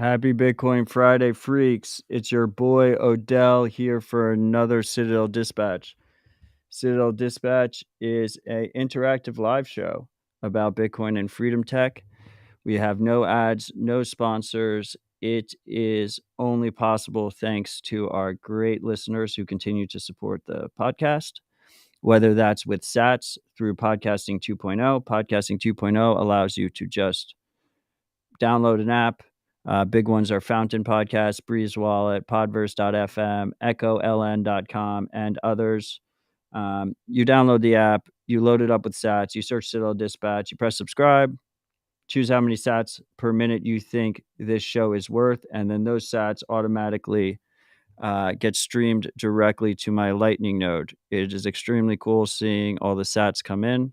Happy Bitcoin Friday, freaks. It's your boy Odell here for another Citadel Dispatch. Citadel Dispatch is an interactive live show about Bitcoin and freedom tech. We have no ads, no sponsors. It is only possible thanks to our great listeners who continue to support the podcast, whether that's with sats through Podcasting 2.0. Podcasting 2.0 allows you to just download an app. Big ones are Fountain Podcast, Breeze Wallet, Podverse.fm, EchoLN.com, and others. You download the app, you load it up with sats, you search Citadel Dispatch, you press subscribe, choose how many sats per minute you think this show is worth, and then those sats automatically get streamed directly to my Lightning node. It is extremely cool seeing all the sats come in.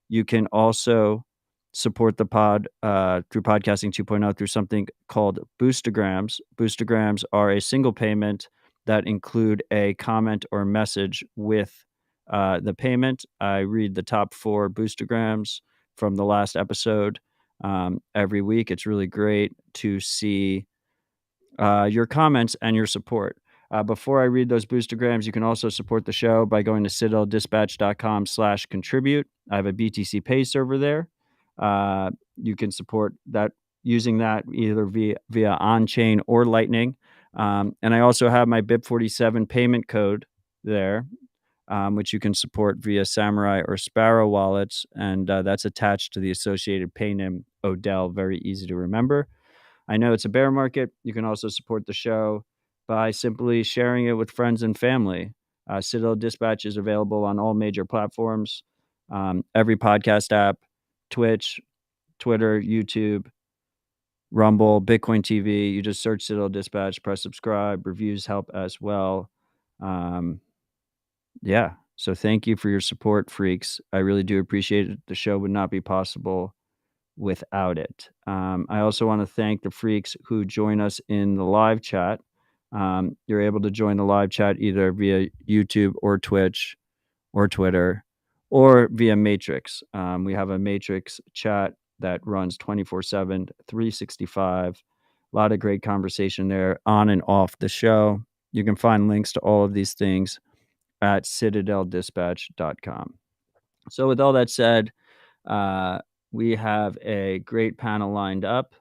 You can also support the pod through Podcasting 2.0 through something called Boostergrams. Boostergrams are a single payment that include a comment or message with the payment. I read the top 4 Boostergrams from the last episode every week. It's really great to see your comments and your support. Before I read those boostergrams, you can also support the show by going to citadeldispatch.com/contribute. I have a BTC Pay server there. You can support that using that either via on-chain or Lightning. And I also have my BIP47 payment code there, which you can support via Samurai or Sparrow wallets. And that's attached to the associated paynim Odell. Very easy to remember. I know it's a bear market. You can also support the show by simply sharing it with friends and family. Citadel Dispatch is available on all major platforms, every podcast app, Twitch, Twitter, YouTube, Rumble, Bitcoin TV. You just search Citadel Dispatch, press subscribe. Reviews help as well. Yeah. So thank you for your support, freaks. I really do appreciate it. The show would not be possible without it. I also want to thank the freaks who join us in the live chat. You're able to join the live chat either via YouTube or Twitch or Twitter or via Matrix. We have a Matrix chat that runs 24/7, 365. A lot of great conversation there on and off the show. You can find links to all of these things at citadeldispatch.com. So with all that said, we have a great panel lined up.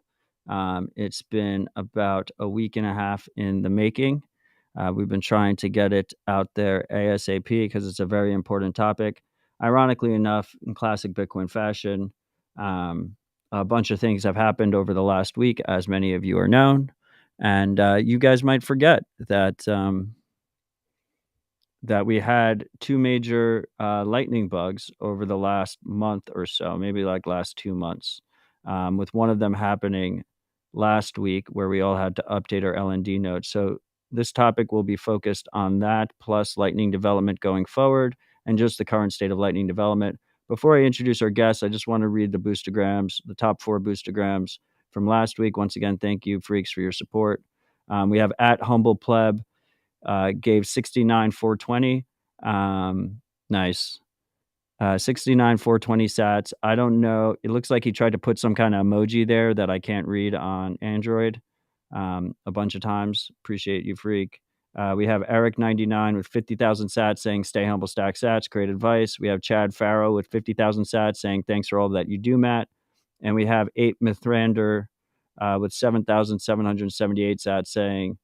It's been about a week and a half in the making. We've been trying to get it out there ASAP because it's a very important topic. Ironically enough, in classic Bitcoin fashion, a bunch of things have happened over the last week, as many of you are known. And you guys might forget that that we had 2 major lightning bugs over the last month or so, maybe like last 2 months, with one of them happening last week where we all had to update our LND node. So this topic will be focused on that, plus lightning development going forward and just the current state of lightning development. Before I introduce our guests, I just want to read the boostergrams, the top 4 boostergrams from last week. Once again, thank you, freaks, for your support. We have at Humble Pleb, gave 69,420. Nice. 69,420 sats. I don't know. It looks like he tried to put some kind of emoji there that I can't read on Android a bunch of times. Appreciate you, freak. We have Eric99 with 50,000 sats saying, stay humble, stack sats, great advice. We have Chad Farrow with 50,000 sats saying, thanks for all that you do, Matt. And we have 8 Mithrander with 7,778 sats saying,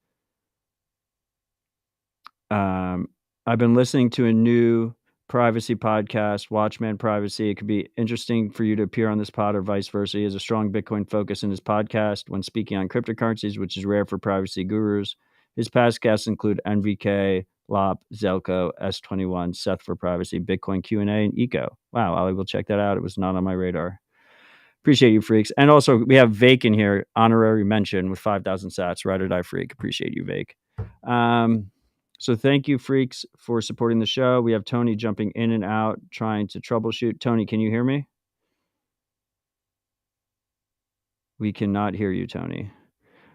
I've been listening to a new privacy podcast, Watchman Privacy. It could be interesting for you to appear on this pod or vice versa. He has a strong Bitcoin focus in his podcast when speaking on cryptocurrencies, which is rare for privacy gurus. His past guests include NVK, Lop, Zelko, S21, Seth for Privacy, Bitcoin Q&A, and Eco. Wow, I will check that out. It was not on my radar. Appreciate you, freaks. And also, we have Vake in here, honorary mention with 5,000 sats. Ride or die, freak. Appreciate you, Vake. So thank you, freaks, for supporting the show. We have Tony jumping in and out, trying to troubleshoot. Tony, can you hear me? We cannot hear you, Tony.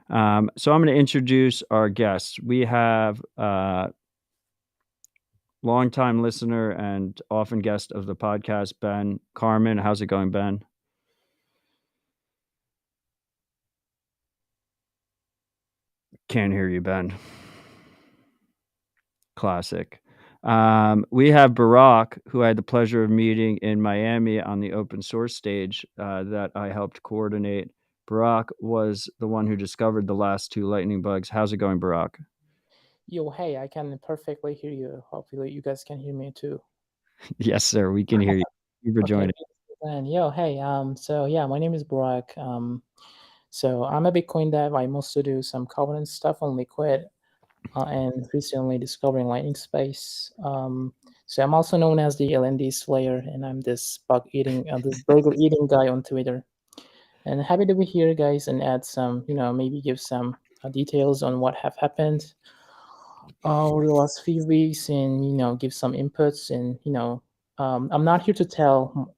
So I'm going to introduce our guests. We have longtime listener and often guest of the podcast, Ben Carmen. How's it going, Ben? Can't hear you, Ben. Classic. We have Barack, who I had the pleasure of meeting in Miami on the open source stage that I helped coordinate. Barack was the one who discovered the last two lightning bugs. How's it going, Barack? Yo, hey, I can perfectly hear you. Hopefully, you guys can hear me too. Yes, sir. We can hear you. Thank you for Okay, joining. then, yo, hey, so yeah, my name is Burak. So I'm a Bitcoin dev. I mostly do some Covenant stuff on Liquid, and recently discovering Lightning Space. So I'm also known as the LND Slayer, and I'm this this burger eating guy on Twitter. And happy to be here, guys, and add some, maybe give some details on what have happened over the last few weeks, and give some inputs. And I'm not here to tell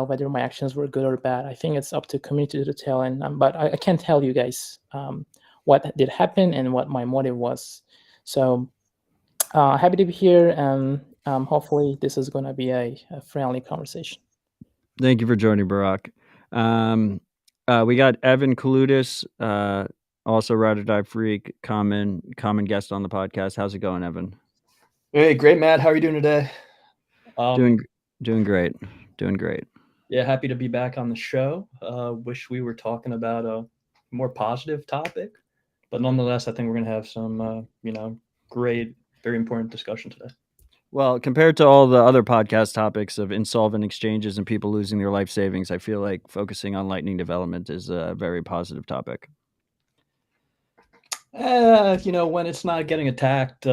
whether my actions were good or bad. I think it's up to community to tell. And but I can tell you guys what did happen and what my motive was. So happy to be here, and hopefully this is going to be a friendly conversation. Thank you for joining, Barack. We got Evan Kaludis, also Ride or Die Freak, common guest on the podcast. How's it going, Evan? Hey, great, Matt. How are you doing today? Doing great. Doing great. Yeah, happy to be back on the show. Wish we were talking about a more positive topic, but nonetheless, I think we're going to have some, great, very important discussion today. Well, compared to all the other podcast topics of insolvent exchanges and people losing their life savings, I feel like focusing on Lightning development is a very positive topic. When it's not getting attacked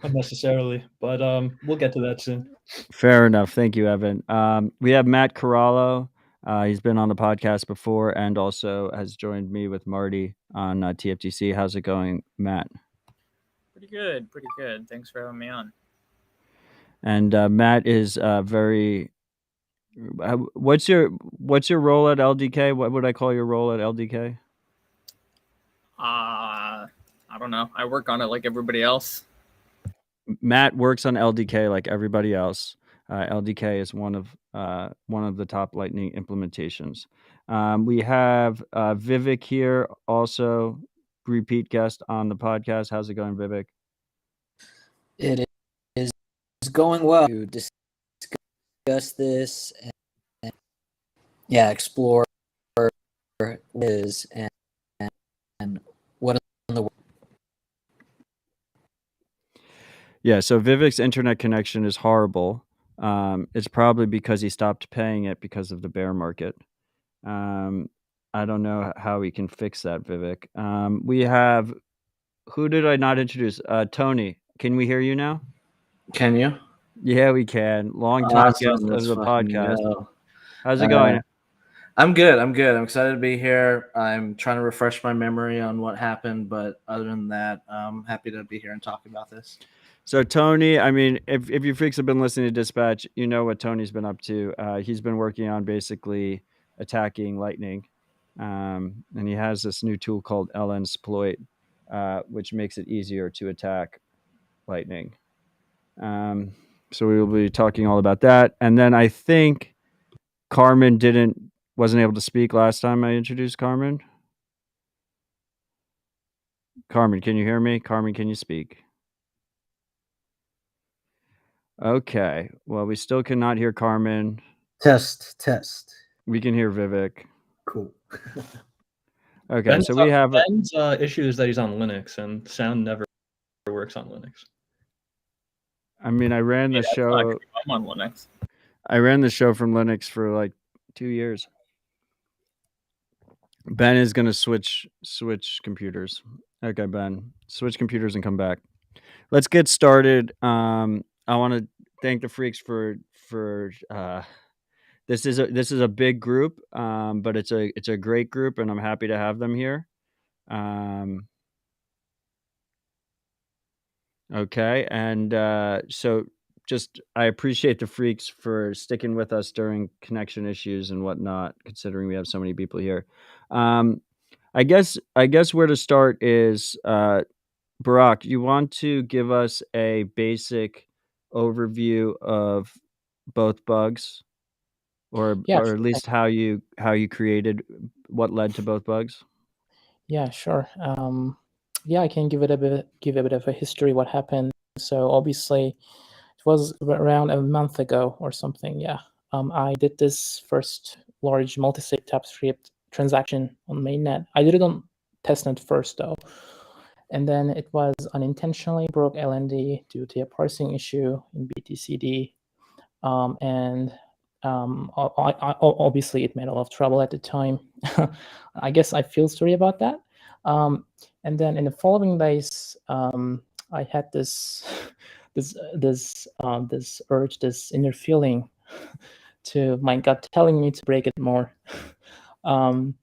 unnecessarily, but we'll get to that soon. Fair enough. Thank you, Evan. We have Matt Corallo. He's been on the podcast before and also has joined me with Marty on TFTC. How's it going, Matt? Pretty good. Thanks for having me on. And Matt is very. What's your role at LDK? What would I call your role at LDK? I don't know. I work on it like everybody else. Matt works on LDK like everybody else. LDK is one of the top Lightning implementations. We have Vivek here, also repeat guest on the podcast. How's it going, Vivek? It is going well to discuss this and explore is and what in the world. Yeah, so Vivek's internet connection is horrible. It's probably because he stopped paying it because of the bear market. I don't know how we can fix that, Vivek. We have, who did I not introduce? Tony. Can we hear you now? Can you? Yeah, we can. Long time guest of the podcast. How's it going? I'm good. I'm excited to be here. I'm trying to refresh my memory on what happened, but other than that, I'm happy to be here and talk about this. So Tony, I mean, if you freaks have been listening to Dispatch, you know what Tony's been up to. He's been working on basically attacking Lightning, and he has this new tool called Exploit, which makes it easier to attack Lightning. So we will be talking all about that, and then I think Carmen wasn't able to speak last time I introduced Carmen. Carmen, can you hear me? Carmen, can you speak? Okay. Well, we still cannot hear Carmen. Test. We can hear Vivek. Cool. Okay, so we have Ben's issue is that he's on Linux, and sound never works on Linux. I mean, I ran the show. I'm on Linux. I ran the show from Linux for like 2 years. Ben is going to switch computers. Okay, Ben, switch computers and come back. Let's get started. I want to thank the freaks for this is a big group, but it's a great group, and I'm happy to have them here. Okay, and so just I appreciate the freaks for sticking with us during connection issues and whatnot, considering we have so many people here. I guess where to start is Barack, you want to give us a basic overview of both bugs, or at least how you created what led to both bugs? Yeah, sure. Yeah, I can give a bit of a history what happened. So obviously, it was around a month ago or something. Yeah, I did this first large multi-sig TypeScript transaction on mainnet. I did it on testnet first though, and then it was unintentionally broke LND due to a parsing issue in BTCD, and obviously it made a lot of trouble at the time. I guess I feel sorry about that. And then in the following days, I had this this urge, this inner feeling to my gut telling me to break it more. And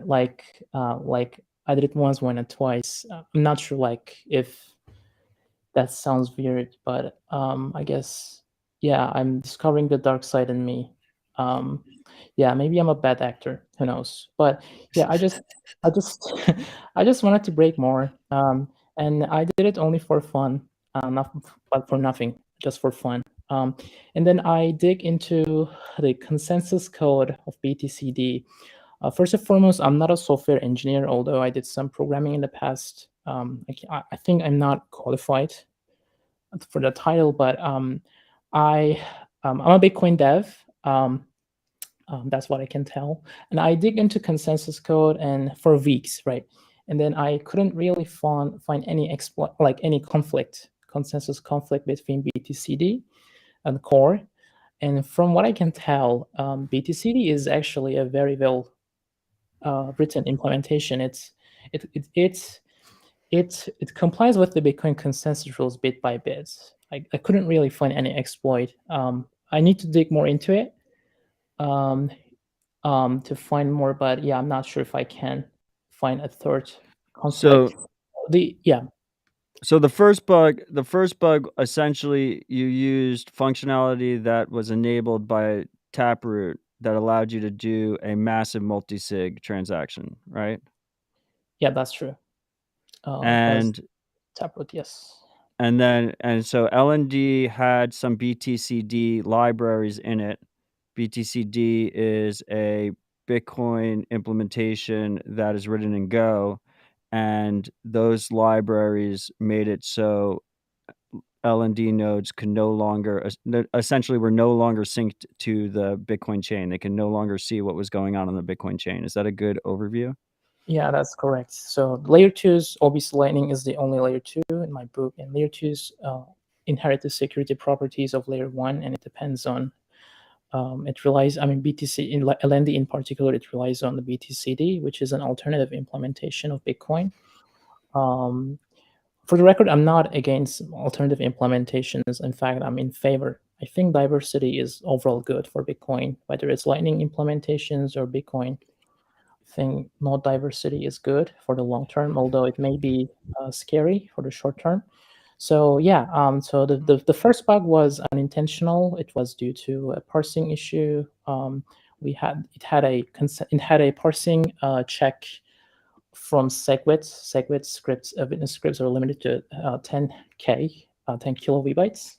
like I did it once, went and twice. I'm not sure like if that sounds weird, but I guess yeah, I'm discovering the dark side in me. Yeah, maybe I'm a bad actor. Who knows? But yeah, I just I just wanted to break more, and I did it only for fun, not but for nothing, just for fun. And then I dig into the consensus code of BTCD. First and foremost, I'm not a software engineer, although I did some programming in the past. I think I'm not qualified for the title, but I'm a Bitcoin dev. That's what I can tell. And I dig into consensus code and for weeks, right? And then I couldn't really find any any consensus conflict between BTCD and core. And from what I can tell, BTCD is actually a very well written implementation. It complies with the Bitcoin consensus rules bit by bit. I couldn't really find any exploit. I need to dig more into it to find more, but yeah, I'm not sure if I can find a third conflict. So the first bug, essentially, you used functionality that was enabled by Taproot that allowed you to do a massive multi-sig transaction, right? Yeah, that's true. And Taproot, yes. and so LND had some BTCD libraries in it. BTCD is a Bitcoin implementation that is written in Go, and those libraries made it so LND nodes could no longer, essentially were no longer synced to the Bitcoin chain. They can no longer see what was going on the Bitcoin chain. Is that a good overview? Yeah, that's correct. So layer 2's obviously Lightning is the only layer 2 in my book, and layer 2's inherit the security properties of layer 1, and it depends on it relies, BTC in LND in particular, it relies on the BTCD, which is an alternative implementation of Bitcoin. For the record, I'm not against alternative implementations. In fact, I'm in favor. I think diversity is overall good for Bitcoin, whether it's Lightning implementations or Bitcoin. I think node diversity is good for the long term, although it may be scary for the short term. So yeah, so the first bug was unintentional. It was due to a parsing issue. It had a parsing check from SegWit. SegWit scripts, witness scripts are limited to 10K, 10 kilobytes.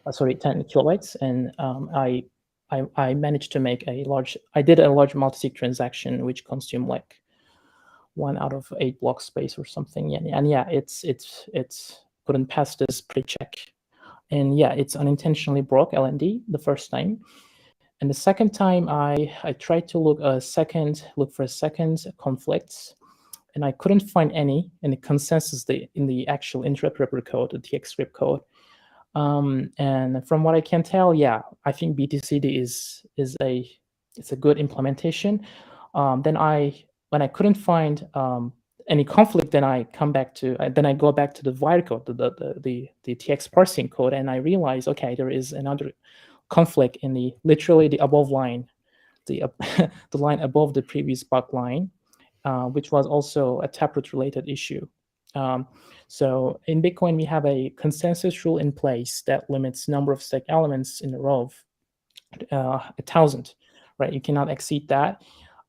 10 kilobytes, and I managed to make I did a large multi-sig transaction which consumed like 1 out of 8 block space or something. Yeah, and yeah, it's couldn't pass this pre-check, and yeah, it's unintentionally broke LND the first time, and the second time I tried to look for a second conflicts, and I couldn't find any in the consensus in the actual interpreter code, the TXScript code. And from what I can tell, yeah, I think BTCD is a good implementation. Then when I couldn't find any conflict, then I go back to the wire code, the TX parsing code, and I realize, okay, there is another conflict in literally the above line, the line above the previous bug line, which was also a Taproot related issue. So in Bitcoin, we have a consensus rule in place that limits number of stake elements in a row of 1,000, right? You cannot exceed that.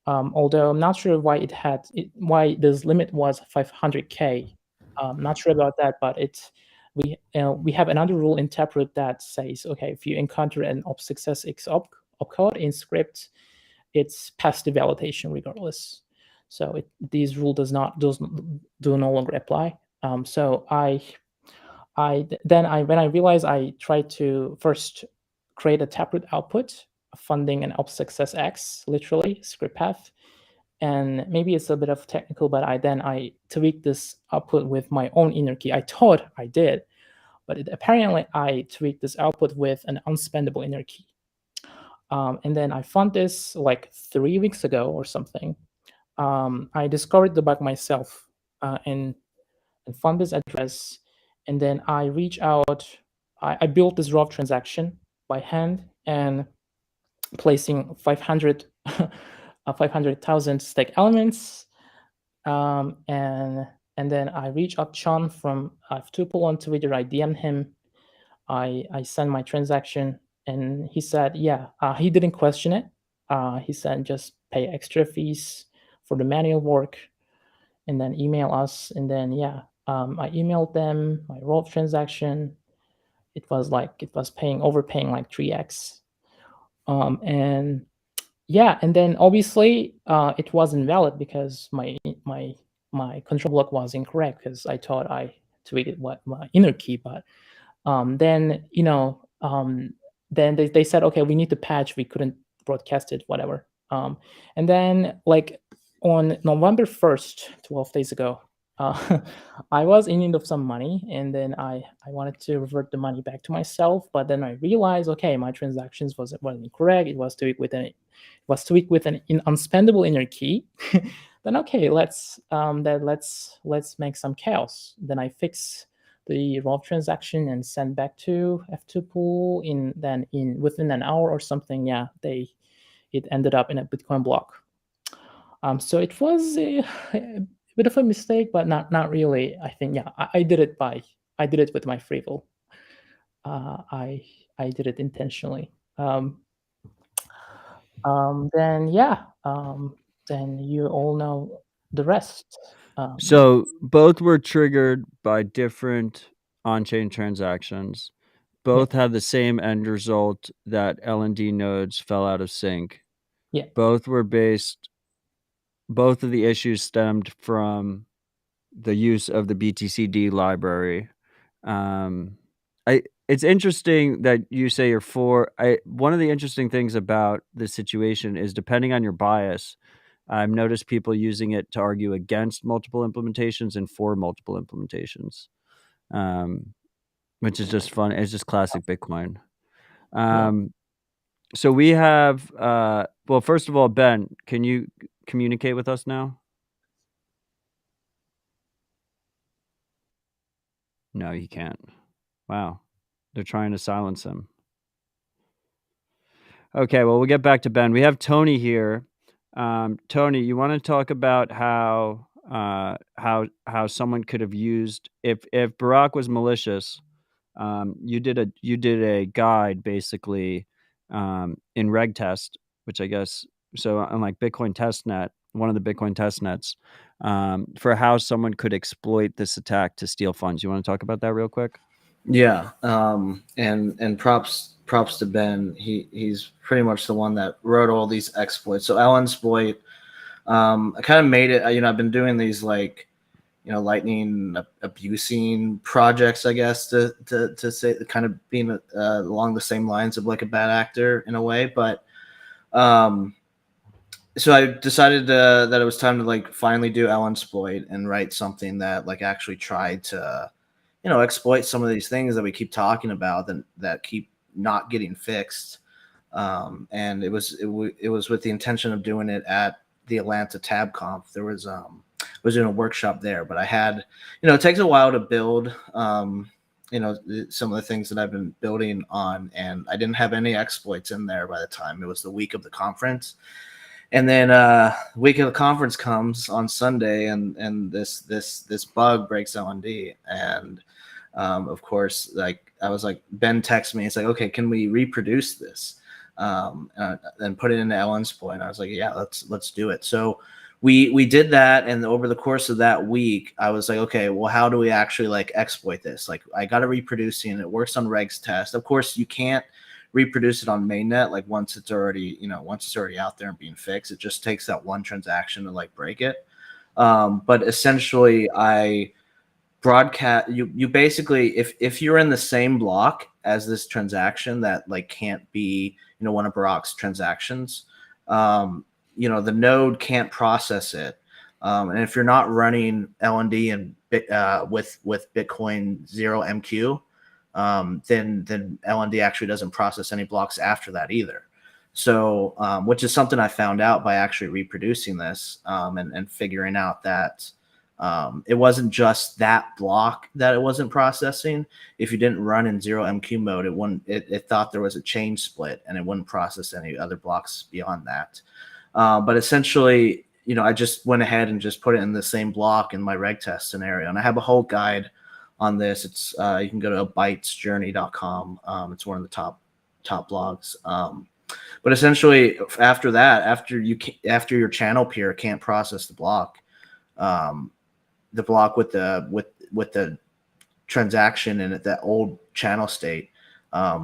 Although I'm not sure why this limit was 500K. Not sure about that, but we have another rule in Taproot that says, okay, if you encounter an op6sx opcode in script, it's pass the validation regardless. So these rule does do no longer apply. So when I realized, I tried to first create a taproot output funding an ops success X, literally script path. And maybe it's a bit of technical, but I tweaked this output with my own inner key. I thought I did, but apparently I tweaked this output with an unspendable inner key. And then I found this like 3 weeks ago or something. I discovered the bug myself and found this address. And then I reach out. I built this raw transaction by hand and placing 500,000 stake elements. And then I reach out Sean from Tuple on Twitter. I DM him. I send my transaction, and he said, yeah, he didn't question it. He said, just pay extra fees for the manual work, and then email us. And then I emailed them my raw transaction. It was overpaying like 3x. And then obviously it wasn't valid because my control block was incorrect because I thought I tweaked my inner key. But then then they said, okay, we need to patch. We couldn't broadcast it, whatever. And then like on November 1st, 12 days ago, I was in need of some money, and then I wanted to revert the money back to myself. But then I realized, okay, my transactions wasn't incorrect. It was tweaked with an unspendable inner key. Then okay, let's make some chaos. Then I fix the raw transaction and send back to F2 pool within an hour or something. It ended up in a Bitcoin block. So it was a bit of a mistake, but not really. I think I did it with my free will. I did it intentionally. Then you all know the rest. So both were triggered by different on-chain transactions. Both had the same end result, that L&D nodes fell out of sync. Yeah. Both of the issues stemmed from the use of the BTCD library. It's interesting that you say you're for. One of the interesting things about this situation is, depending on your bias, I've noticed people using it to argue against multiple implementations and for multiple implementations, which is just fun. It's just classic Bitcoin. So we have, well, first of all, Ben, can you communicate with us now? No, he can't. Wow. They're trying to silence him. Okay, well, we'll get back to Ben. We have Tony here. Tony, you want to talk about how someone could have used, if Barack was malicious, you did a guide basically in reg test, which I guess, so unlike Bitcoin testnet, one of the Bitcoin testnets, for how someone could exploit this attack to steal funds. You want to talk about that real quick? Yeah, and props to Ben. He's pretty much the one that wrote all these exploits. So Exploit, I kind of made it. I've been doing these like, lightning abusing projects, I guess, to say, kind of being along the same lines of like a bad actor in a way. But so I decided that it was time to like finally do Exploit and write something that like actually tried to, exploit some of these things that we keep talking about that keep not getting fixed. And it was with the intention of doing it at the Atlanta TabConf. There was was doing a workshop there, but I had, it takes a while to build, some of the things that I've been building on, and I didn't have any exploits in there by the time it was the week of the conference. And then week of the conference comes on Sunday, and this bug breaks LND, and of course, like I was like, Ben texted me. It's like, okay, can we reproduce this and put it into Exploit? And I was like, yeah, let's do it. So we did that, and over the course of that week, I was like, okay, well, how do we actually like exploit this? Like, I got to reproducing. It works on regs test. Of course, you can't reproduce it on mainnet. Like once it's already out there and being fixed, it just takes that one transaction to like break it. But essentially, I broadcast you basically, if you're in the same block as this transaction that like can't be one of Barack's transactions, the node can't process it. And if you're not running LND and with Bitcoin 0MQ, then LND actually doesn't process any blocks after that either. So, which is something I found out by actually reproducing this and figuring out that it wasn't just that block that it wasn't processing. If you didn't run in 0MQ mode, it thought there was a chain split and it wouldn't process any other blocks beyond that. But essentially, I just went ahead and just put it in the same block in my reg test scenario. And I have a whole guide on this. It's you can go to bytesjourney.com. It's one of the top blogs. But essentially, after that, after your channel peer can't process the block with the transaction in that old channel state,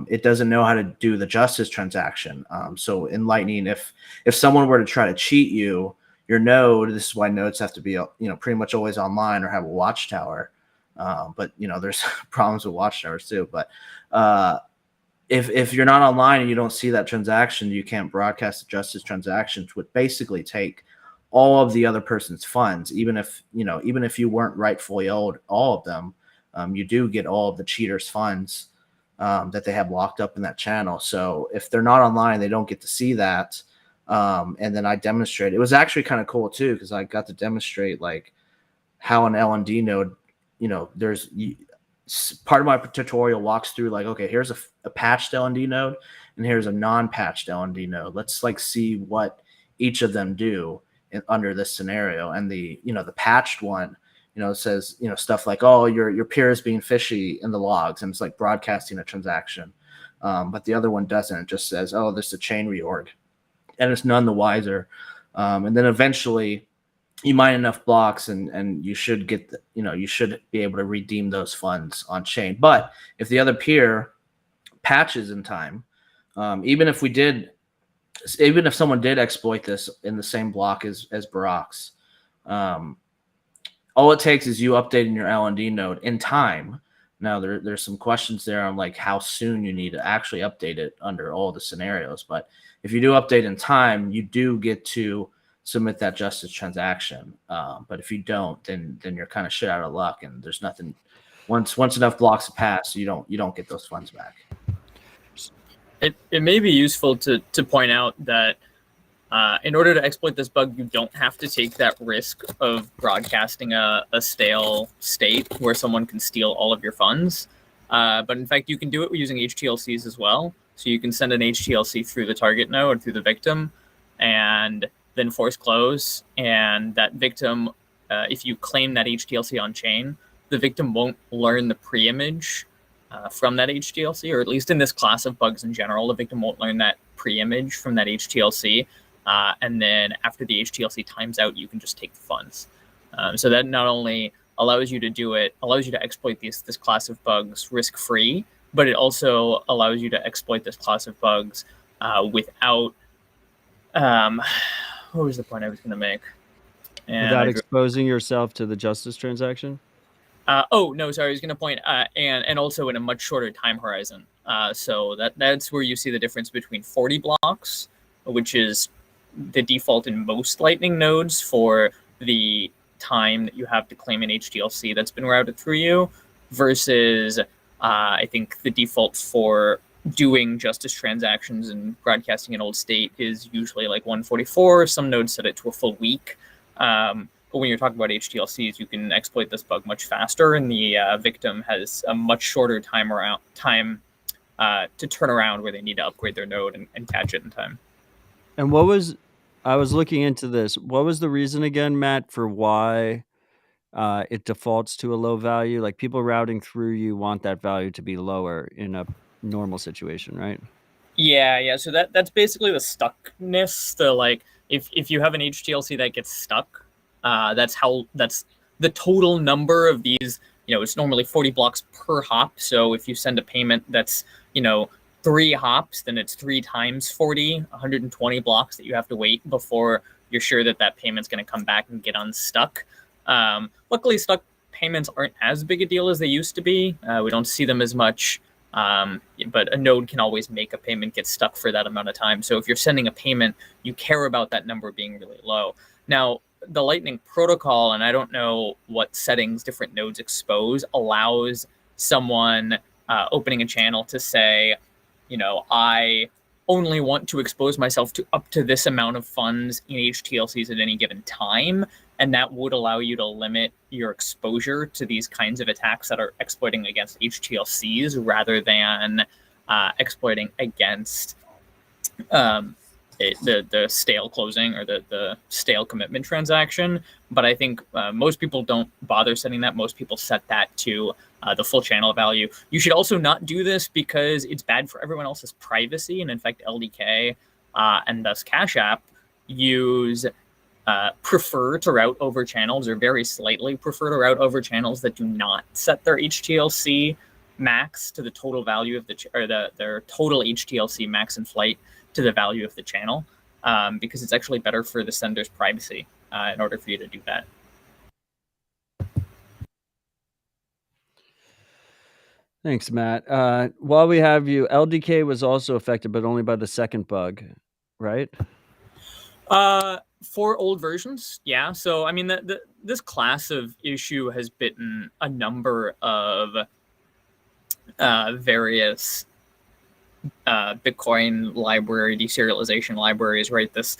it doesn't know how to do the justice transaction. So in Lightning, if someone were to try to cheat your node, this is why nodes have to be pretty much always online or have a watchtower. But there's problems with watchtowers too. But if you're not online and you don't see that transaction, you can't broadcast the justice transaction, which would basically take all of the other person's funds, even if you weren't rightfully owed all of them, you do get all of the cheaters' funds that they have locked up in that channel. So if they're not online, they don't get to see that. And then I demonstrate. It was actually kind of cool too, because I got to demonstrate like how an LND node, there's part of my tutorial walks through like, okay, here's a patched LND node and here's a non-patched LND node. Let's like see what each of them do under this scenario. And the patched one, says, stuff like, oh, your peer is being fishy in the logs, and it's like broadcasting a transaction. But the other one doesn't. It just says, oh, this is a chain reorg, and it's none the wiser. And then eventually you mine enough blocks and you should get you should be able to redeem those funds on chain. But if the other peer patches in time, even if someone did exploit this in the same block as Barack's, all it takes is you updating your LND node in time. Now there's some questions there on like how soon you need to actually update it under all the scenarios. But if you do update in time, you do get to submit that justice transaction. But if you don't, then you're kind of shit out of luck, and there's nothing. Once enough blocks have passed, you don't get those funds back. It may be useful to point out that in order to exploit this bug, you don't have to take that risk of broadcasting a stale state where someone can steal all of your funds. But in fact, you can do it using HTLCs as well. So you can send an HTLC through the target node, through the victim, and then force close. And that victim, if you claim that HTLC on chain, the victim won't learn the pre-image from that HTLC, or at least in this class of bugs in general, the victim won't learn that pre-image from that HTLC. And then after the HTLC times out, you can just take the funds. So that not only allows you to do it, allows you to exploit this class of bugs risk-free, but it also allows you to exploit this class of bugs without, what was the point I was going to make? Without exposing yourself to the justice transaction? I was going to point, and also in a much shorter time horizon. So that's where you see the difference between 40 blocks, which is the default in most Lightning nodes for the time that you have to claim an HTLC that's been routed through you, versus I think the default for doing justice transactions and broadcasting an old state is usually like 144. Some nodes set it to a full week. But when you're talking about HTLCs, you can exploit this bug much faster, and the victim has a much shorter time to turn around where they need to upgrade their node and catch it in time. And I was looking into this. What was the reason again, Matt, for why it defaults to a low value? Like people routing through you want that value to be lower in a normal situation, right? Yeah. So that's basically the stuckness. The like, if you have an HTLC that gets stuck, that's the total number of these. It's normally 40 blocks per hop. So if you send a payment that's 3 hops, then it's 3 times 40, 120 blocks that you have to wait before you're sure that that payment's going to come back and get unstuck. Luckily, stuck payments aren't as big a deal as they used to be. We don't see them as much, but a node can always make a payment get stuck for that amount of time. So if you're sending a payment, you care about that number being really low. Now, the Lightning protocol, and I don't know what settings different nodes expose, allows someone opening a channel to say, I only want to expose myself to up to this amount of funds in HTLCs at any given time. And that would allow you to limit your exposure to these kinds of attacks that are exploiting against HTLCs rather than exploiting against the stale closing or the stale commitment transaction. But I think most people don't bother setting that. Most people set that to the full channel value. You should also not do this because it's bad for everyone else's privacy. And in fact, LDK and thus Cash App prefer to route over channels, or very slightly prefer to route over channels that do not set their HTLC max to the total value of their total HTLC max in flight to the value of the channel, because it's actually better for the sender's privacy in order for you to do that. Thanks, Matt. While we have you, LDK was also affected, but only by the second bug, right? For old versions, yeah. So, I mean, this class of issue has bitten a number of various Bitcoin library, deserialization libraries, right? This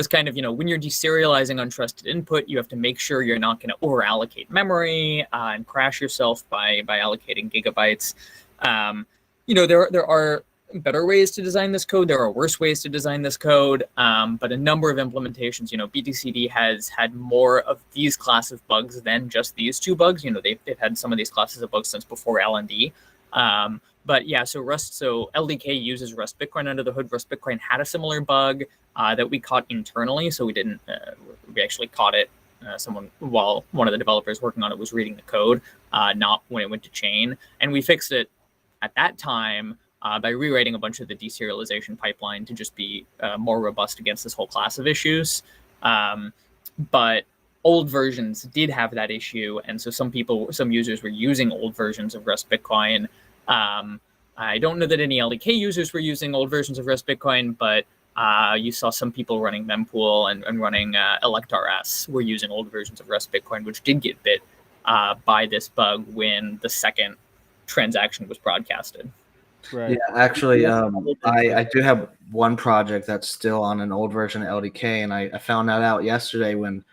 kind of, when you're deserializing untrusted input, you have to make sure you're not going to over-allocate memory and crash yourself by allocating gigabytes. There are better ways to design this code. There are worse ways to design this code, but a number of implementations, BTCD has had more of these class of bugs than just these two bugs. They've had some of these classes of bugs since before LND. But yeah, so LDK uses Rust Bitcoin under the hood. Rust Bitcoin had a similar bug that we caught internally, so we actually caught it. While one of the developers working on it was reading the code, not when it went to chain, and we fixed it at that time by rewriting a bunch of the deserialization pipeline to just be more robust against this whole class of issues. But old versions did have that issue, and so some users were using old versions of Rust Bitcoin. I don't know that any LDK users were using old versions of Rust Bitcoin, but you saw some people running mempool and running ElectRS were using old versions of Rust Bitcoin, which did get bit by this bug when the second transaction was broadcasted. Right. Yeah, actually, I do have one project that's still on an old version of LDK, and I found that out yesterday when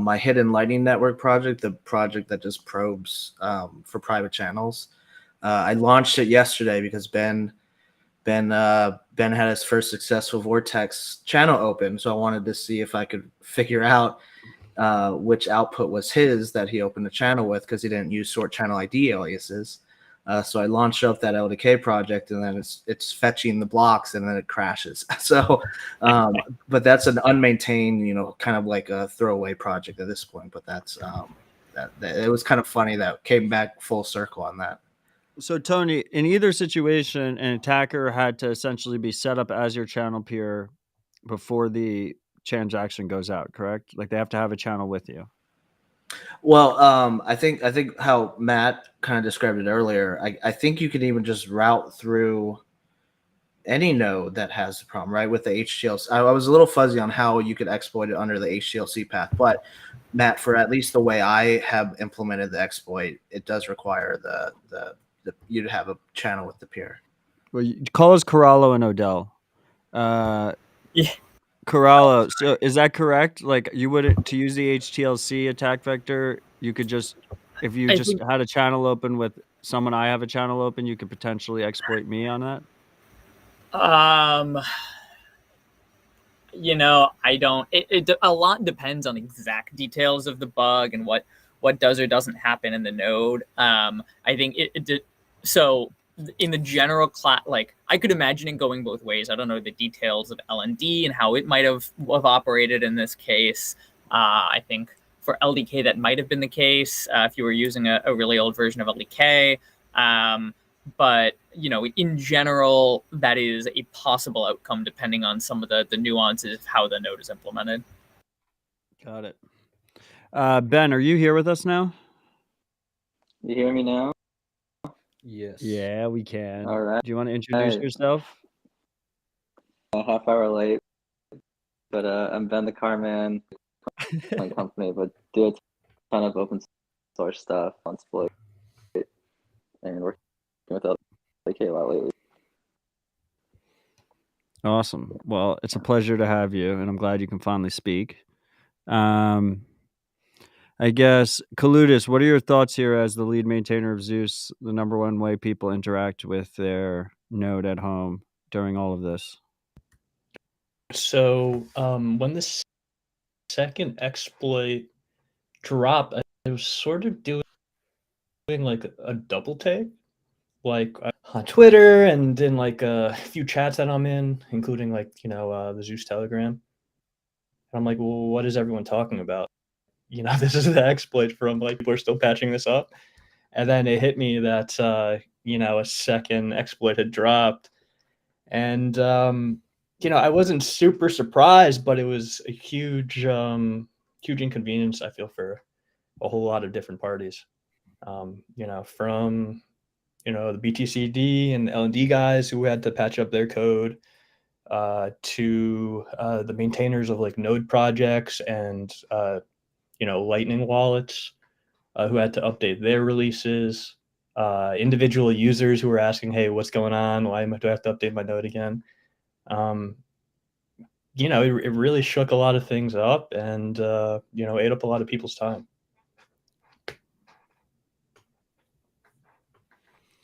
my hidden Lightning Network project, the project that just probes for private channels, I launched it yesterday because Ben had his first successful Vortex channel open, so I wanted to see if I could figure out which output was his that he opened the channel with, because he didn't use sort channel ID aliases. So I launched up that LDK project, and then it's fetching the blocks, and then it crashes. So, but that's an unmaintained, kind of like a throwaway project at this point. But that's that it was kind of funny that came back full circle on that. So Tony, in either situation, an attacker had to essentially be set up as your channel peer before the transaction goes out, correct? Like they have to have a channel with you. Well, I think how Matt kind of described it earlier, I think you can even just route through any node that has the problem, right? With the HTLC. I was a little fuzzy on how you could exploit it under the HTLC path, but Matt, for at least the way I have implemented the exploit, it does require you to have a channel with the peer. Well, you call us Corallo and Odell. Yeah. Corallo, so is that correct? Like you wouldn't, to use the HTLC attack vector, you could just, if you had a channel open with someone, I have a channel open, you could potentially exploit me on that? I don't, a lot depends on exact details of the bug and what does or doesn't happen in the node. I think so in the general class, like I could imagine it going both ways. I don't know the details of LND and how it might have operated in this case. I think for LDK that might have been the case if you were using a really old version of LDK. But in general, that is a possible outcome depending on some of the nuances of how the node is implemented. Got it. Ben, are you here with us now? You hear me now? Yes. Yeah, we can. All right. Do you want to introduce yourself? A half hour late, but I'm Ben the Carman, my company, but do a ton of open source stuff on Exploit and working with LDK a lot lately. Awesome. Well, it's a pleasure to have you, and I'm glad you can finally speak. I guess, Kaludis, what are your thoughts here as the lead maintainer of Zeus, the number one way people interact with their node at home during all of this? So when the second exploit dropped, I was sort of doing like a double take, like on Twitter and in like a few chats that I'm in, including like the Zeus Telegram. And I'm like, well, what is everyone talking about? This is the exploit from like people are still patching this up. And then it hit me that a second exploit had dropped, and I wasn't super surprised, but it was a huge inconvenience, I feel, for a whole lot of different parties. From the BTCD and the LND guys who had to patch up their code, to the maintainers of like node projects and Lightning wallets, who had to update their releases, individual users who were asking, hey, what's going on? Why do I have to update my node again? It really shook a lot of things up and, ate up a lot of people's time.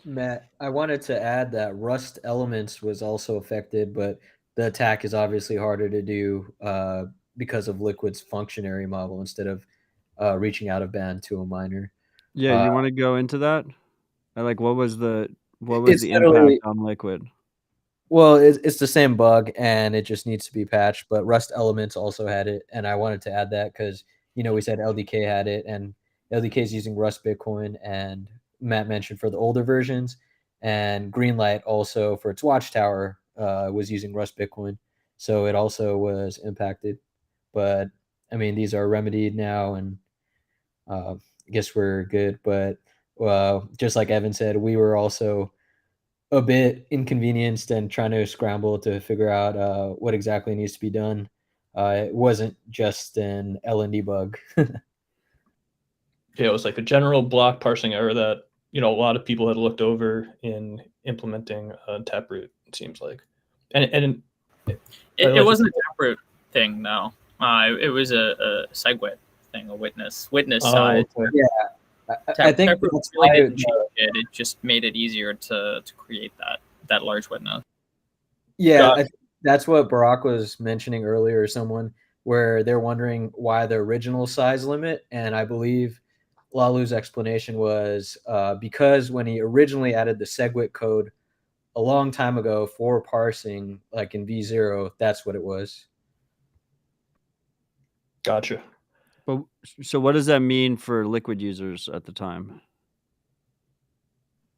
Matt, I wanted to add that Rust Elements was also affected, but the attack is obviously harder to do because of Liquid's functionary model instead of reaching out of band to a miner. Yeah, you want to go into that? Like, what was the It's impact literally- on Liquid? Well, it's the same bug, and it just needs to be patched. But Rust Elements also had it, and I wanted to add that because we said LDK had it, and LDK is using Rust Bitcoin, and Matt mentioned for the older versions, and Greenlight also for its Watchtower was using Rust Bitcoin, so it also was impacted. But I mean, these are remedied now, and I guess we're good. But just like Evan said, we were also a bit inconvenienced and trying to scramble to figure out what exactly needs to be done. It wasn't just an LND bug. Yeah, it was like a general block parsing error that a lot of people had looked over in implementing Taproot. It seems like, and it wasn't a Taproot thing, no. It was a SegWit thing, a witness side. Okay. Yeah, I think Taproot that's really why didn't change it. It just made it easier to create that large witness. Yeah, that's what Barack was mentioning earlier, someone where they're wondering why the original size limit. And I believe Lalu's explanation was because when he originally added the SegWit code a long time ago for parsing, like in V0, that's what it was. Gotcha. But so what does that mean for Liquid users at the time?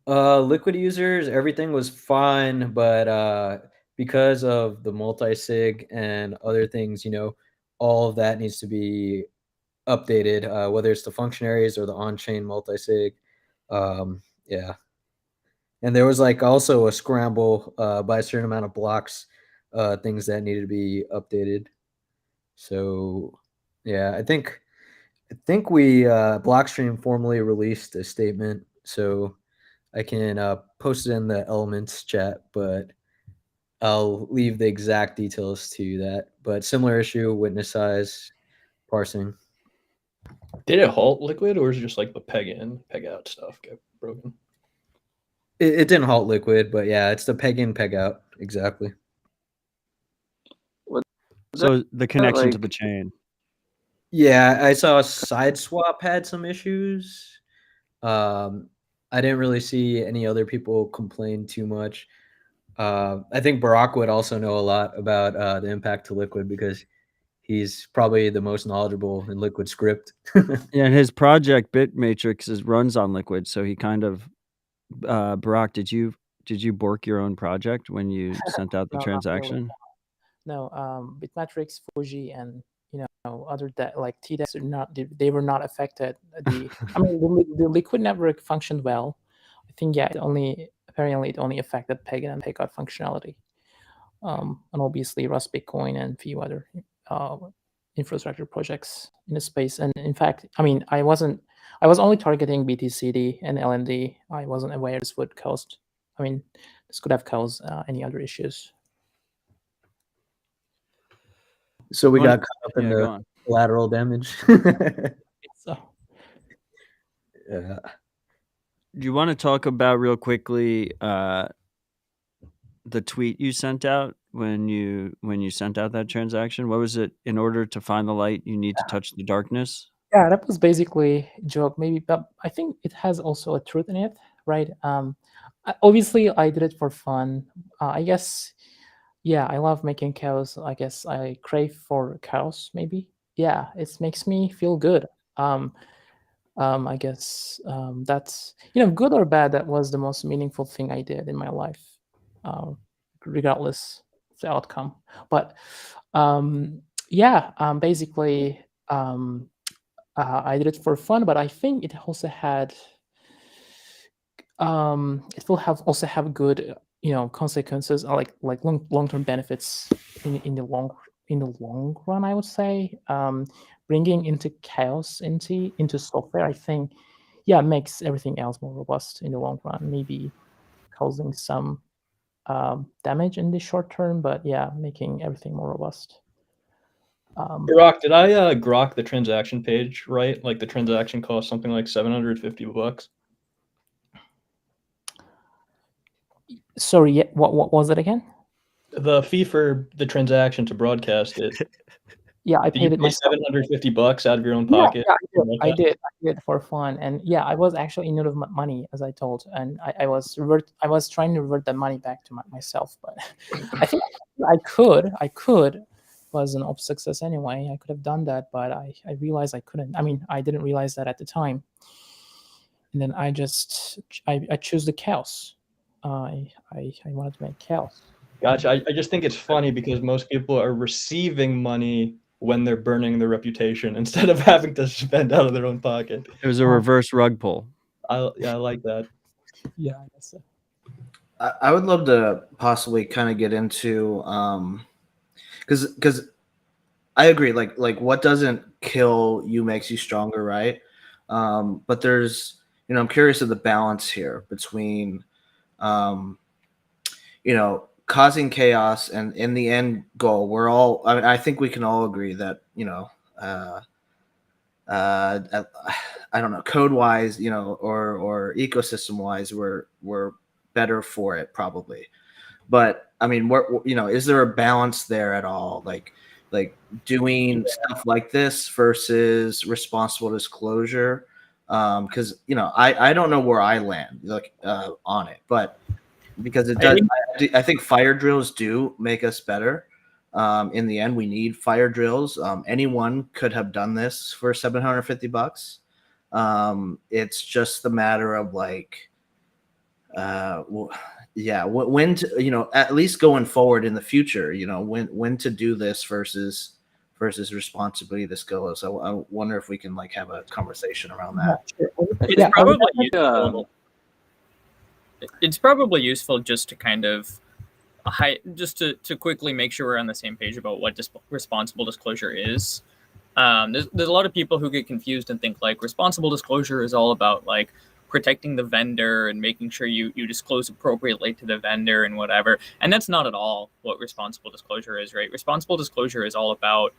Liquid users, everything was fine, but because of the multi-sig and other things, all of that needs to be updated, whether it's the functionaries or the on-chain multi-sig. Yeah. And there was like also a scramble by a certain amount of blocks, things that needed to be updated. So yeah, I think we Blockstream formally released a statement, so I can post it in the Elements chat, but I'll leave the exact details to that. But similar issue, witness size, parsing. Did it halt Liquid, or is it just like the peg in, peg out stuff get broken? It didn't halt Liquid, but yeah, it's the peg in, peg out. Exactly. So the connection to the chain. Yeah, I saw SideSwap had some issues. I didn't really see any other people complain too much. I think Barack would also know a lot about the impact to Liquid because he's probably the most knowledgeable in Liquid script. Yeah, and his project BitMatrix runs on Liquid, so he kind of Barack, did you bork your own project when you sent out the No, not really. transaction? No, Bitmatrix, Fuji, and other like TDEX they were not affected. I mean, the liquid network functioned well. I think apparently it only affected peg and peg out functionality, and obviously Rust Bitcoin and a few other infrastructure projects in the space. And in fact, I mean, I was only targeting BTCD and LND. I wasn't aware this would cause. I mean, this could have caused any other issues. So we got caught up in go the on. collateral damage. So, Yeah. Do you want to talk about real quickly the tweet you sent out when you sent out that transaction? What was it? In order to find the light, you need to touch the darkness. yeah, that was basically a joke, maybe, but I think it has also a truth in it, right? Obviously, I did it for fun. I guess, yeah, I love making chaos. I guess I crave for chaos, maybe. Yeah, it makes me feel good. I guess that's, good or bad, that was the most meaningful thing I did in my life, regardless of the outcome. But basically, I did it for fun, but I think it also had, it will also have good, consequences, like long-term benefits in the long run, I would say. Bringing into chaos into software, I think, makes everything else more robust in the long run, maybe causing some damage in the short term, but making everything more robust. Grok, did I grok the transaction page right? Like the transaction cost something like $750. Sorry, what was it again? The fee for the transaction to broadcast it. Yeah, I Did you paid it pay myself. $750 out of your own pocket? I did for fun, and I was actually in need of money, as I told, and I was trying to revert that money back to myself, but I think I could. Was an op success anyway. I could have done that, but I realized I couldn't. I mean, I didn't realize that at the time, and then I chose the chaos. I wanted to make chaos. Gotcha. I just think it's funny because most people are receiving money when they're burning their reputation instead of having to spend out of their own pocket. It was a reverse rug pull. I like that. Yeah, I guess so. I would love to possibly kind of get into because I agree, like what doesn't kill you makes you stronger, right? But there's, I'm curious of the balance here between causing chaos and in the end goal, I think we can all agree that, I don't know, code wise, or ecosystem wise, we're better for it probably. But I mean, is there a balance there at all? Like doing stuff like this versus responsible disclosure? Because I don't know where I land on it, but because it does, I think fire drills do make us better. In the end, we need fire drills. Anyone could have done this for $750. It's just the matter of when to, at least going forward in the future, when to do this versus responsibility disclose. I wonder if we can have a conversation around that. It's probably useful. It's probably useful just to kind of to quickly make sure we're on the same page about what responsible disclosure is. There's a lot of people who get confused and think responsible disclosure is all about protecting the vendor and making sure you disclose appropriately to the vendor and whatever. And that's not at all what responsible disclosure is, right? Responsible disclosure is all about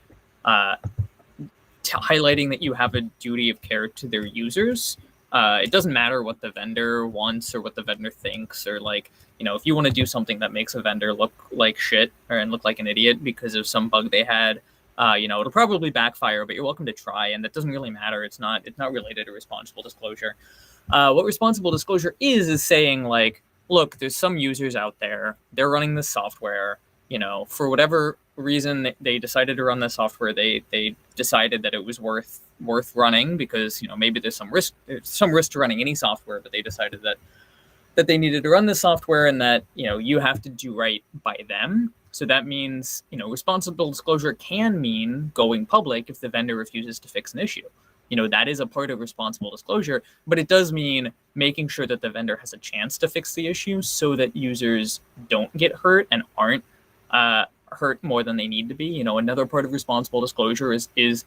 highlighting that you have a duty of care to their users. It doesn't matter what the vendor wants or what the vendor thinks, or if you want to do something that makes a vendor look like shit and look like an idiot because of some bug they had, it'll probably backfire, but you're welcome to try, and that doesn't really matter. It's not related to responsible disclosure. What responsible disclosure is saying look, there's some users out there, they're running this software, for whatever reason they decided to run the software, they decided that it was worth running because maybe there's some risk to running any software, but they decided that they needed to run the software, and that you have to do right by them. So that means, responsible disclosure can mean going public if the vendor refuses to fix an issue. That is a part of responsible disclosure, but it does mean making sure that the vendor has a chance to fix the issue so that users don't get hurt and aren't hurt more than they need to be. Another part of responsible disclosure is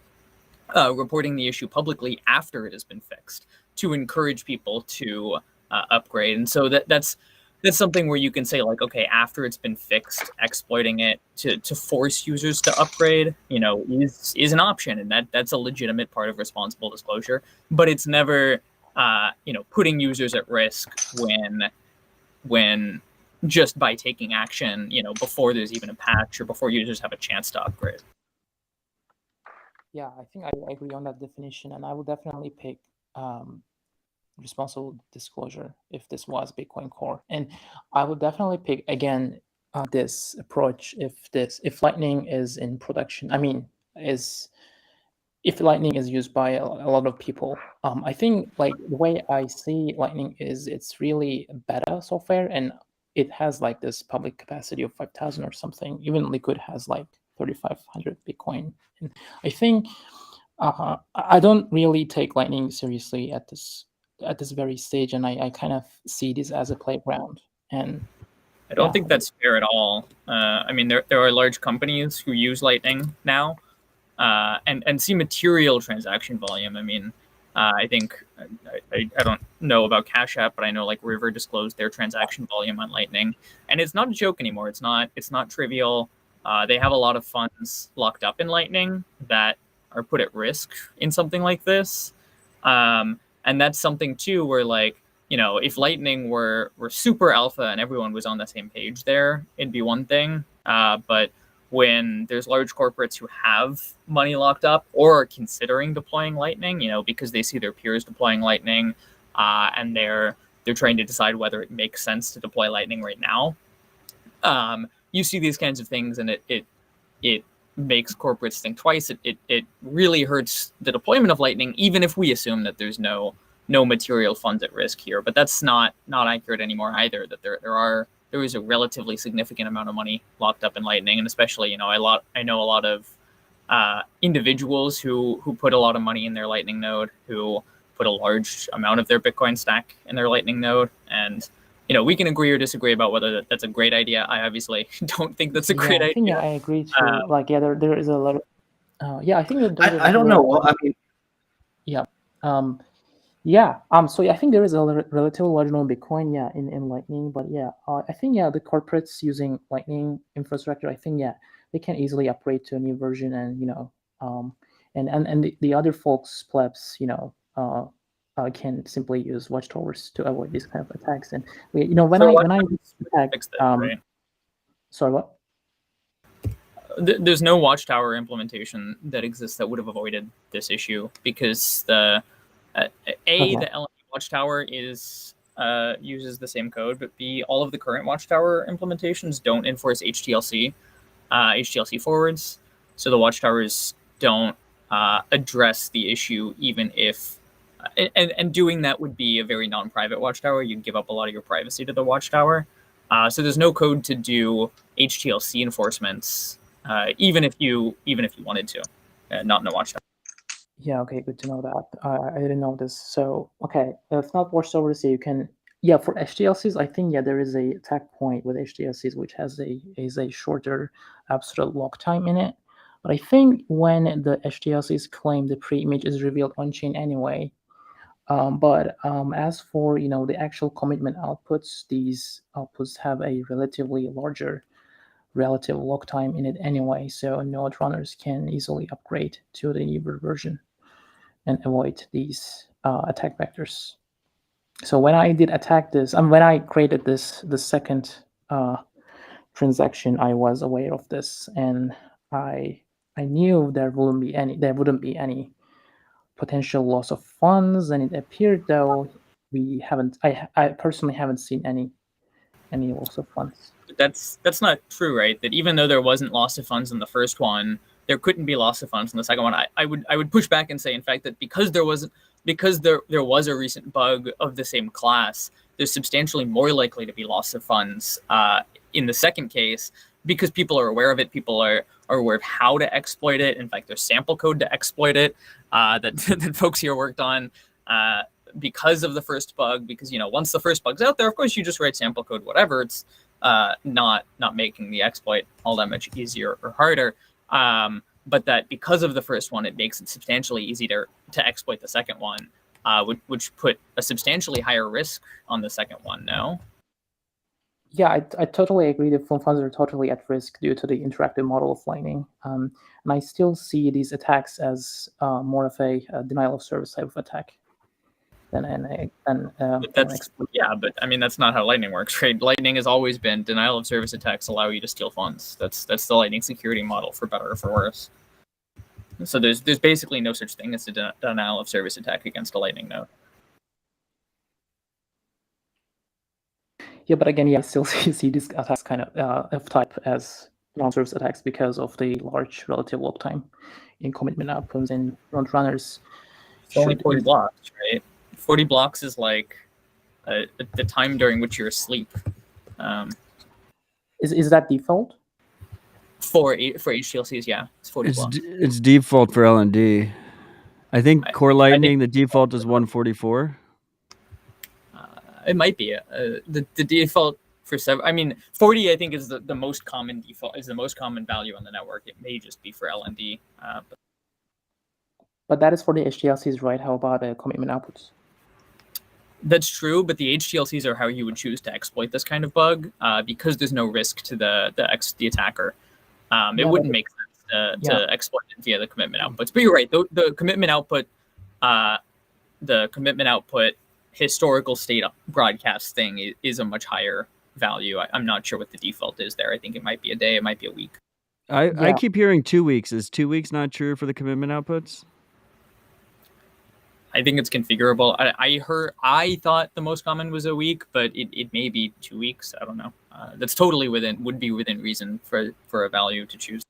reporting the issue publicly after it has been fixed to encourage people to upgrade. And so that's something where you can say, like, okay, after it's been fixed, exploiting it to force users to upgrade, is an option, and that's a legitimate part of responsible disclosure. But it's never, putting users at risk when just by taking action, before there's even a patch or before users have a chance to upgrade. Yeah, I think I agree on that definition, and I would definitely pick responsible disclosure if this was Bitcoin Core. And I would definitely pick, again, this approach if Lightning is in production. I mean, if Lightning is used by a lot of people. I think, like, the way I see Lightning is it's really beta software, and it has like this public capacity of 5,000 or something. Even Liquid has like 3,500 Bitcoin. And I think I don't really take Lightning seriously at this very stage, and I kind of see this as a playground. And I don't think that's fair at all. I mean, there are large companies who use Lightning now and see material transaction volume. I mean, I think I don't know about Cash App, but I know like River disclosed their transaction volume on Lightning, and it's not a joke anymore. It's not trivial. They have a lot of funds locked up in Lightning that are put at risk in something like this. And that's something too where, like, if Lightning were super alpha and everyone was on the same page there, it'd be one thing. But when there's large corporates who have money locked up or are considering deploying Lightning, because they see their peers deploying Lightning, and they're trying to decide whether it makes sense to deploy Lightning right now, you see these kinds of things, and it makes corporates think twice. It really hurts the deployment of Lightning, even if we assume that there's no material funds at risk here. But that's not accurate anymore either, that there is a relatively significant amount of money locked up in Lightning. And especially, I know a lot of individuals who put a lot of money in their Lightning node, who put a large amount of their Bitcoin stack in their Lightning node. And we can agree or disagree about whether that's a great idea. I obviously don't think that's a great idea. I think, I agree too. There is a lot of I think that I don't know. Well, I mean, so I think there is a relatively large amount of Bitcoin, in Lightning. But I think the corporates using Lightning infrastructure, I think they can easily upgrade to a new version, and and the other folks, plebs, can simply use watchtowers to avoid these kind of attacks. And when I attack, right? Sorry, what? There's no watchtower implementation that exists that would have avoided this issue, because the LND watchtower uses the same code, but B, all of the current watchtower implementations don't enforce HTLC forwards, so the watchtowers don't address the issue, even if and doing that would be a very non-private watchtower. You'd give up a lot of your privacy to the watchtower. So there's no code to do HTLC enforcements, even if you wanted to, not in a watchtower. Yeah, okay, good to know that. I didn't know this. So, okay, it's not watchtower, so you can, for HTLCs, I think, there is a attack point with HTLCs, which has a shorter absolute lock time in it. But I think when the HTLCs claim the pre-image is revealed on-chain anyway, but as for, the actual commitment outputs, these outputs have a relatively larger relative lock time in it anyway, so node runners can easily upgrade to the newer version and avoid these attack vectors. So when I did attack this, when I created the second transaction, I was aware of this, and I knew there wouldn't be any potential loss of funds, and it appeared, though, I personally haven't seen any loss of funds. That's not true, right? That even though there wasn't loss of funds in the first one, there couldn't be loss of funds in the second one. I would push back and say, in fact, that because there was a recent bug of the same class, there's substantially more likely to be loss of funds in the second case, because people are aware of it, people are aware of how to exploit it. In fact, there's sample code to exploit it that, that folks here worked on because of the first bug, because, once the first bug's out there, of course, you just write sample code, whatever. It's not making the exploit all that much easier or harder. But that because of the first one, it makes it substantially easier to exploit the second one, which put a substantially higher risk on the second one, no? Yeah, I totally agree that phone funds are totally at risk due to the interactive model of Lightning. And I still see these attacks as more of a denial of service type of attack than an exploit. Yeah, but I mean, that's not how Lightning works, right? Lightning has always been denial of service attacks allow you to steal funds. That's the Lightning security model, for better or for worse. So there's basically no such thing as a denial of service attack against a Lightning node. Yeah, but again, I still see these attacks kind of type as non-service attacks because of the large relative log time in commitment outputs and front runners. It's only 40 blocks, right? 40 blocks is like the time during which you're asleep. Is that default? For HTLCs, yeah, it's 40 blocks. It's default for LND. I think Core Lightning, the default is 144. It might be the default for 7. I mean, 40 I think is the most common default, is the most common value on the network. It may just be for LND. But that is for the HTLCs, right? How about commitment outputs? That's true, but the HTLCs are how you would choose to exploit this kind of bug because there's no risk to the attacker. It wouldn't make sense to exploit it via the commitment outputs. But you're right. The commitment output historical state broadcast thing is a much higher value. I'm not sure what the default is there. I think it might be a day. It might be a week. I keep hearing 2 weeks. Is 2 weeks not true for the commitment outputs? I think it's configurable. I thought the most common was a week, but it may be 2 weeks. I don't know. That's totally would be within reason for a value to choose.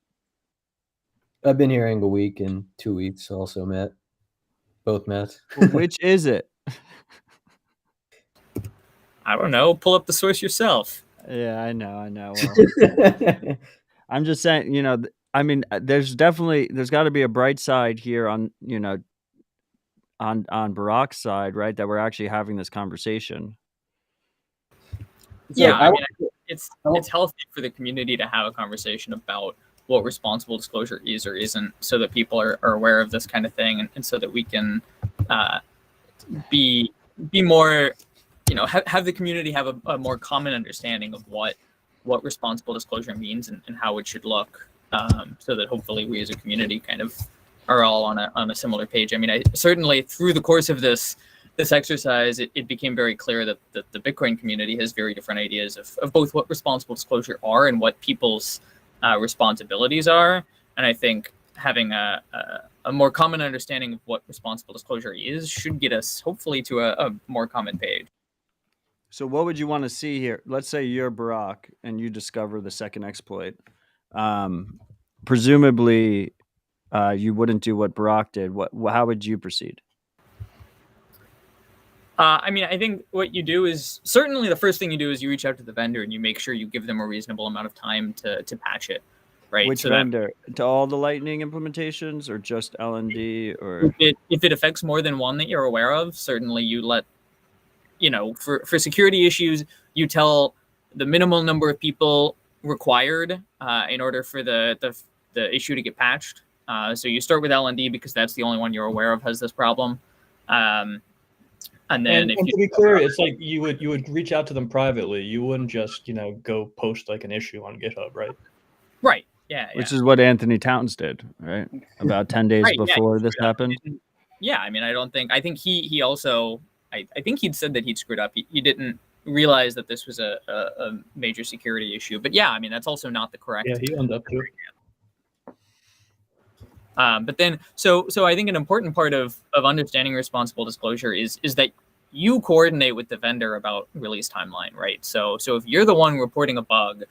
I've been hearing a week and 2 weeks also, Matt. Both Matt. Which is it? I don't know. Pull up the source yourself. Yeah, I know. Well, I'm just saying, I mean, there's got to be a bright side here on Barak's side, right? That we're actually having this conversation. Yeah, I mean, it's healthy for the community to have a conversation about what responsible disclosure is or isn't, so that people are aware of this kind of thing, and so that we can be more, have the community have a more common understanding of what responsible disclosure means and how it should look, so that hopefully we as a community kind of are all on a similar page. I mean, I certainly through the course of this exercise, it became very clear that the Bitcoin community has very different ideas of both what responsible disclosure are and what people's responsibilities are. And I think having a more common understanding of what responsible disclosure is should get us hopefully to a more common page. So what would you want to see here? Let's say you're Barak and you discover the second exploit. Presumably, you wouldn't do what Barak did. How would you proceed? I mean, I think what you do is certainly the first thing you do is you reach out to the vendor and you make sure you give them a reasonable amount of time to patch it, right? Which vendor? To all the Lightning implementations or just LND? Or if it affects more than one that you're aware of, certainly you let, for security issues, you tell the minimal number of people required in order for the issue to get patched. So you start with LND because that's the only one you're aware of has this problem. And then, to be clear, it's like you would reach out to them privately. You wouldn't just go post like an issue on GitHub, right? Right. Yeah. Which is what Anthony Towns did, right? About 10 days before this happened. Yeah. I mean, I think he also, I think he'd said that he'd screwed up. He didn't realize that this was a major security issue. But yeah, I mean, that's also not the correct. Yeah, he owned up to it. But then, so I think an important part of understanding responsible disclosure is that you coordinate with the vendor about release timeline, right? So if you're the one reporting a bug,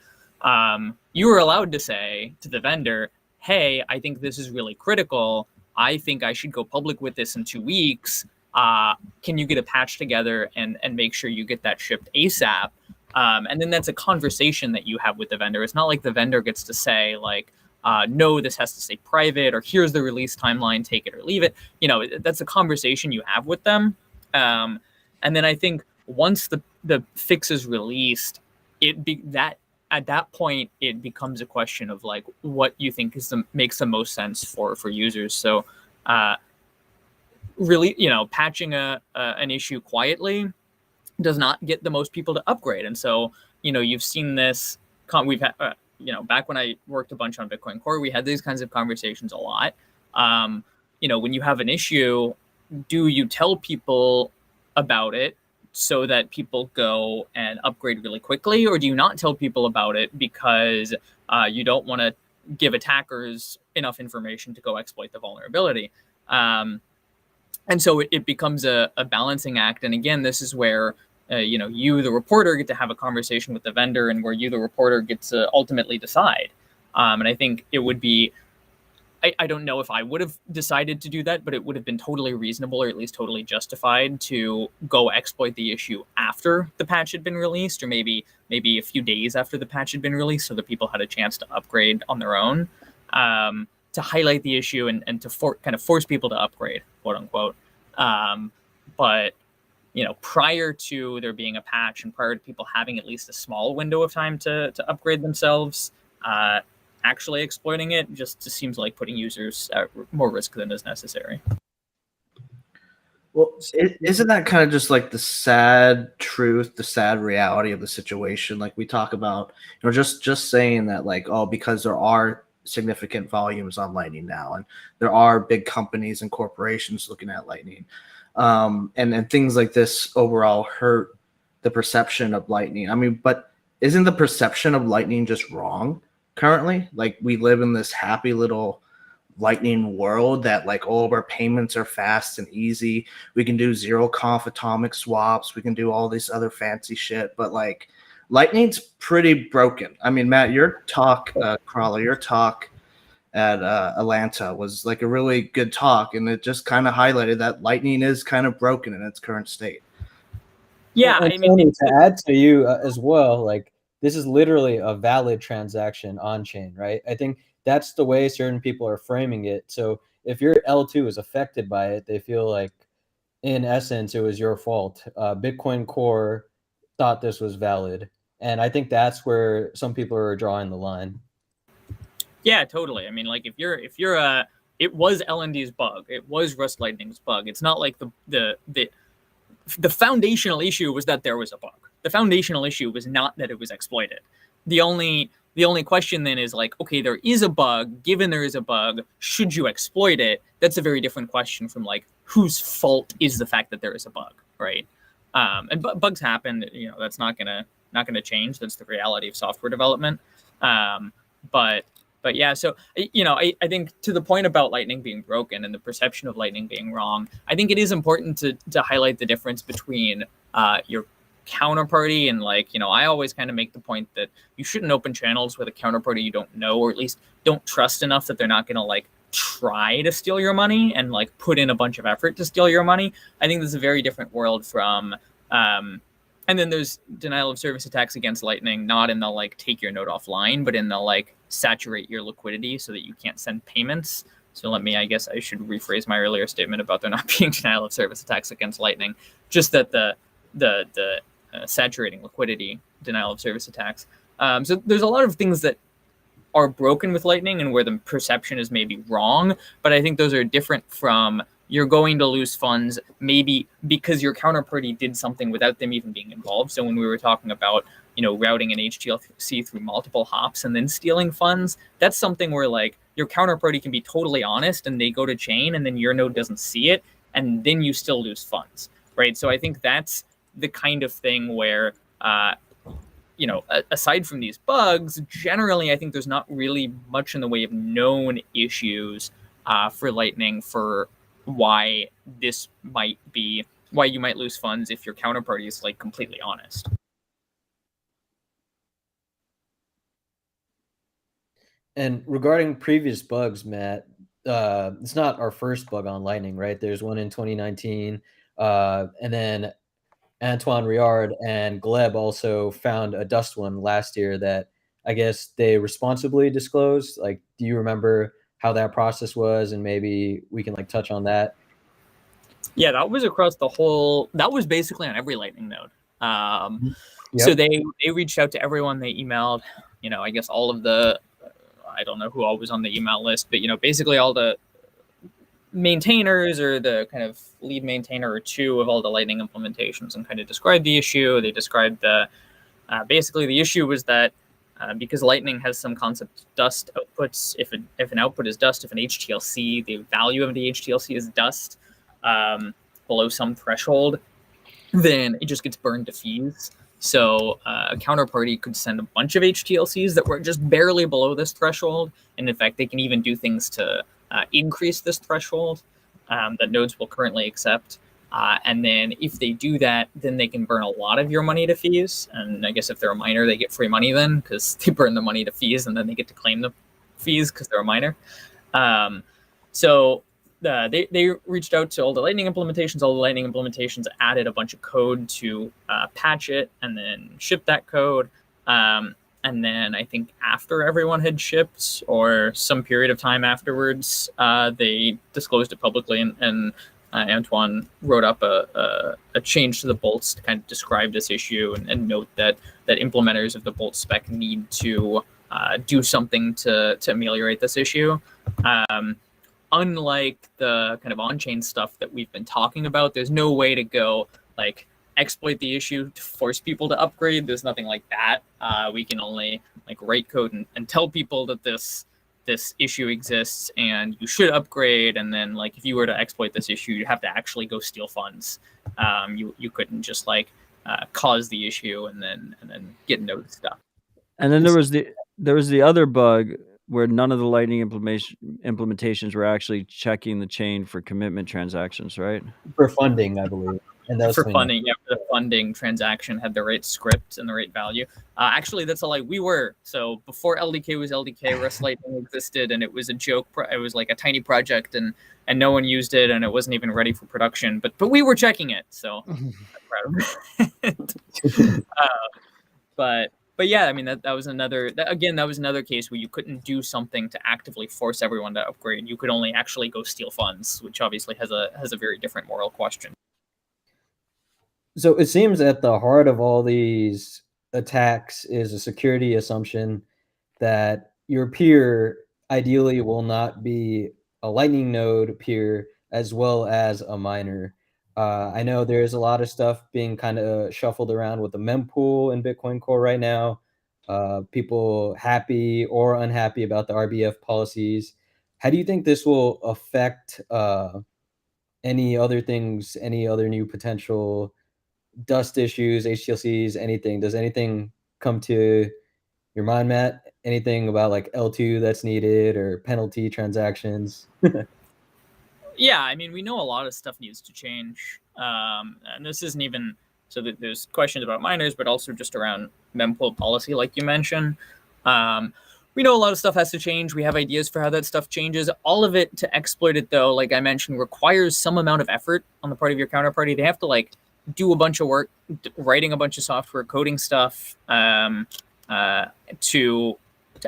you are allowed to say to the vendor, hey, I think this is really critical. I think I should go public with this in 2 weeks. Can you get a patch together and make sure you get that shipped ASAP? And then that's a conversation that you have with the vendor. It's not like the vendor gets to say like, no, this has to stay private, or here's the release timeline, take it or leave it. You know, that's a conversation you have with them. And then I think once the fix is released, at that point it becomes a question of like what you think makes the most sense for users. So really, you know, patching an issue quietly does not get the most people to upgrade. And so, you know, you've seen this. We've had, you know, back when I worked a bunch on Bitcoin Core, we had these kinds of conversations a lot. You know, when you have an issue, do you tell people about it so that people go and upgrade really quickly, or do you not tell people about it because you don't want to give attackers enough information to go exploit the vulnerability? And so it becomes a balancing act. And again, this is where you know, you, the reporter, get to have a conversation with the vendor, and where you, the reporter, get to ultimately decide. And I think it would be, I don't know if I would have decided to do that, but it would have been totally reasonable, or at least totally justified, to go exploit the issue after the patch had been released, or maybe a few days after the patch had been released, so that people had a chance to upgrade on their own, to highlight the issue and to kind of force people to upgrade, quote unquote. But you know, prior to there being a patch, and prior to people having at least a small window of time to upgrade themselves, actually exploiting it just seems like putting users at more risk than is necessary. Well, isn't that kind of just like the sad truth, the sad reality of the situation? Like we talk about, you know, just saying that, like, oh, because there are significant volumes on Lightning now, and there are big companies and corporations looking at Lightning, and things like this overall hurt the perception of Lightning. I mean, but isn't the perception of Lightning just wrong currently? Like, we live in this happy little Lightning world that, like, all of our payments are fast and easy. We can do zero conf atomic swaps. We can do all this other fancy shit. But like, Lightning's pretty broken. I mean, Matt, your talk, Crawler, your talk at Atlanta was like a really good talk, and it just kind of highlighted that Lightning is kind of broken in its current state. Yeah, and I mean, Tony, to add to you as well, like, this is literally a valid transaction on chain, right? I think that's the way certain people are framing it. So if your L2 is affected by it, they feel like, in essence, it was your fault. Bitcoin Core thought this was valid, and I think that's where some people are drawing the line. Yeah, totally. I mean, like, if you're it was LND's bug, it was Rust Lightning's bug. It's not like the foundational issue was that there was a bug. The foundational issue was not that it was exploited. The only question then is like, okay, there is a bug. Given there is a bug, should you exploit it? That's a very different question from like, whose fault is the fact that there is a bug, right? And bugs happen. You know, that's not gonna change. That's the reality of software development. But yeah, so, you know, I think to the point about Lightning being broken and the perception of Lightning being wrong, I think it is important to highlight the difference between your counterparty and, like, you know, I always kind of make the point that you shouldn't open channels with a counterparty you don't know, or at least don't trust enough that they're not going to like try to steal your money and like put in a bunch of effort to steal your money. I think this is a very different world from and then there's denial of service attacks against Lightning, not in the like take your node offline, but in the like saturate your liquidity so that you can't send payments. So I guess I should rephrase my earlier statement about there not being denial of service attacks against Lightning, just that the saturating liquidity denial of service attacks. So there's a lot of things that are broken with Lightning and where the perception is maybe wrong, but I think those are different from you're going to lose funds maybe because your counterparty did something without them even being involved. So when we were talking about, you know, routing an HTLC through multiple hops and then stealing funds, that's something where like your counterparty can be totally honest and they go to chain and then your node doesn't see it and then you still lose funds, right? So I think that's the kind of thing where, you know, aside from these bugs, generally, I think there's not really much in the way of known issues for Lightning for why this might be, why you might lose funds if your counterparty is like completely honest. And regarding previous bugs, Matt, it's not our first bug on Lightning, right? There's one in 2019, and then Antoine Riard and Gleb also found a dust one last year that I guess they responsibly disclosed. Like, do you remember how that process was? And maybe we can like touch on that. Yeah, that was across the whole. That was basically on every Lightning node. Yep. So they reached out to everyone. They emailed, I guess all of the. I don't know who all was on the email list, but basically all the maintainers or the kind of lead maintainer or two of all the Lightning implementations, and kind of described the issue. They described basically the issue was that because Lightning has some concept dust outputs, if an output is dust, if an HTLC, the value of the HTLC is dust below some threshold, then it just gets burned to fees. So a counterparty could send a bunch of HTLCs that were just barely below this threshold, and in fact, they can even do things to increase this threshold that nodes will currently accept. And then if they do that, then they can burn a lot of your money to fees. And I guess if they're a miner, they get free money then because they burn the money to fees, and then they get to claim the fees because they're a miner. So they reached out to all the Lightning implementations. All the Lightning implementations added a bunch of code to patch it and then ship that code. And then I think after everyone had shipped or some period of time afterwards, they disclosed it publicly, and Antoine wrote up a change to the bolts to kind of describe this issue and note that implementers of the bolt spec need to do something to ameliorate this issue. Unlike the kind of on-chain stuff that we've been talking about, there's no way to go like exploit the issue to force people to upgrade. There's nothing like that. We can only like write code and tell people that this issue exists and you should upgrade. And then like if you were to exploit this issue, you have to actually go steal funds. You couldn't just like cause the issue and then get node stuff. And then there was the other bug where none of the Lightning implementations were actually checking the chain for commitment transactions, right? For funding, I believe. And that was for funding, yeah, for the funding transaction had the right script and the right value. Actually, that's a lie. We were. So before LDK was LDK, Rust Lightning existed, and it was a joke. It was like a tiny project, and no one used it, and it wasn't even ready for production. But we were checking it, so I'm proud of it. But yeah, I mean that was another case where you couldn't do something to actively force everyone to upgrade. You could only actually go steal funds, which obviously has a very different moral question. So it seems at the heart of all these attacks is a security assumption that your peer ideally will not be a Lightning node peer as well as a miner. I know there's a lot of stuff being kind of shuffled around with the mempool in Bitcoin Core right now. People happy or unhappy about the RBF policies. How do you think this will affect any other things, any other new potential dust issues, HTLCs, anything? Does anything come to your mind, Matt? Anything about like L2 that's needed or penalty transactions? Yeah, I mean, we know a lot of stuff needs to change. And this isn't even, so that there's questions about miners, but also just around mempool policy, like you mentioned. We know a lot of stuff has to change. We have ideas for how that stuff changes. All of it to exploit it, though, like I mentioned, requires some amount of effort on the part of your counterparty. They have to like do a bunch of work, writing a bunch of software, coding stuff to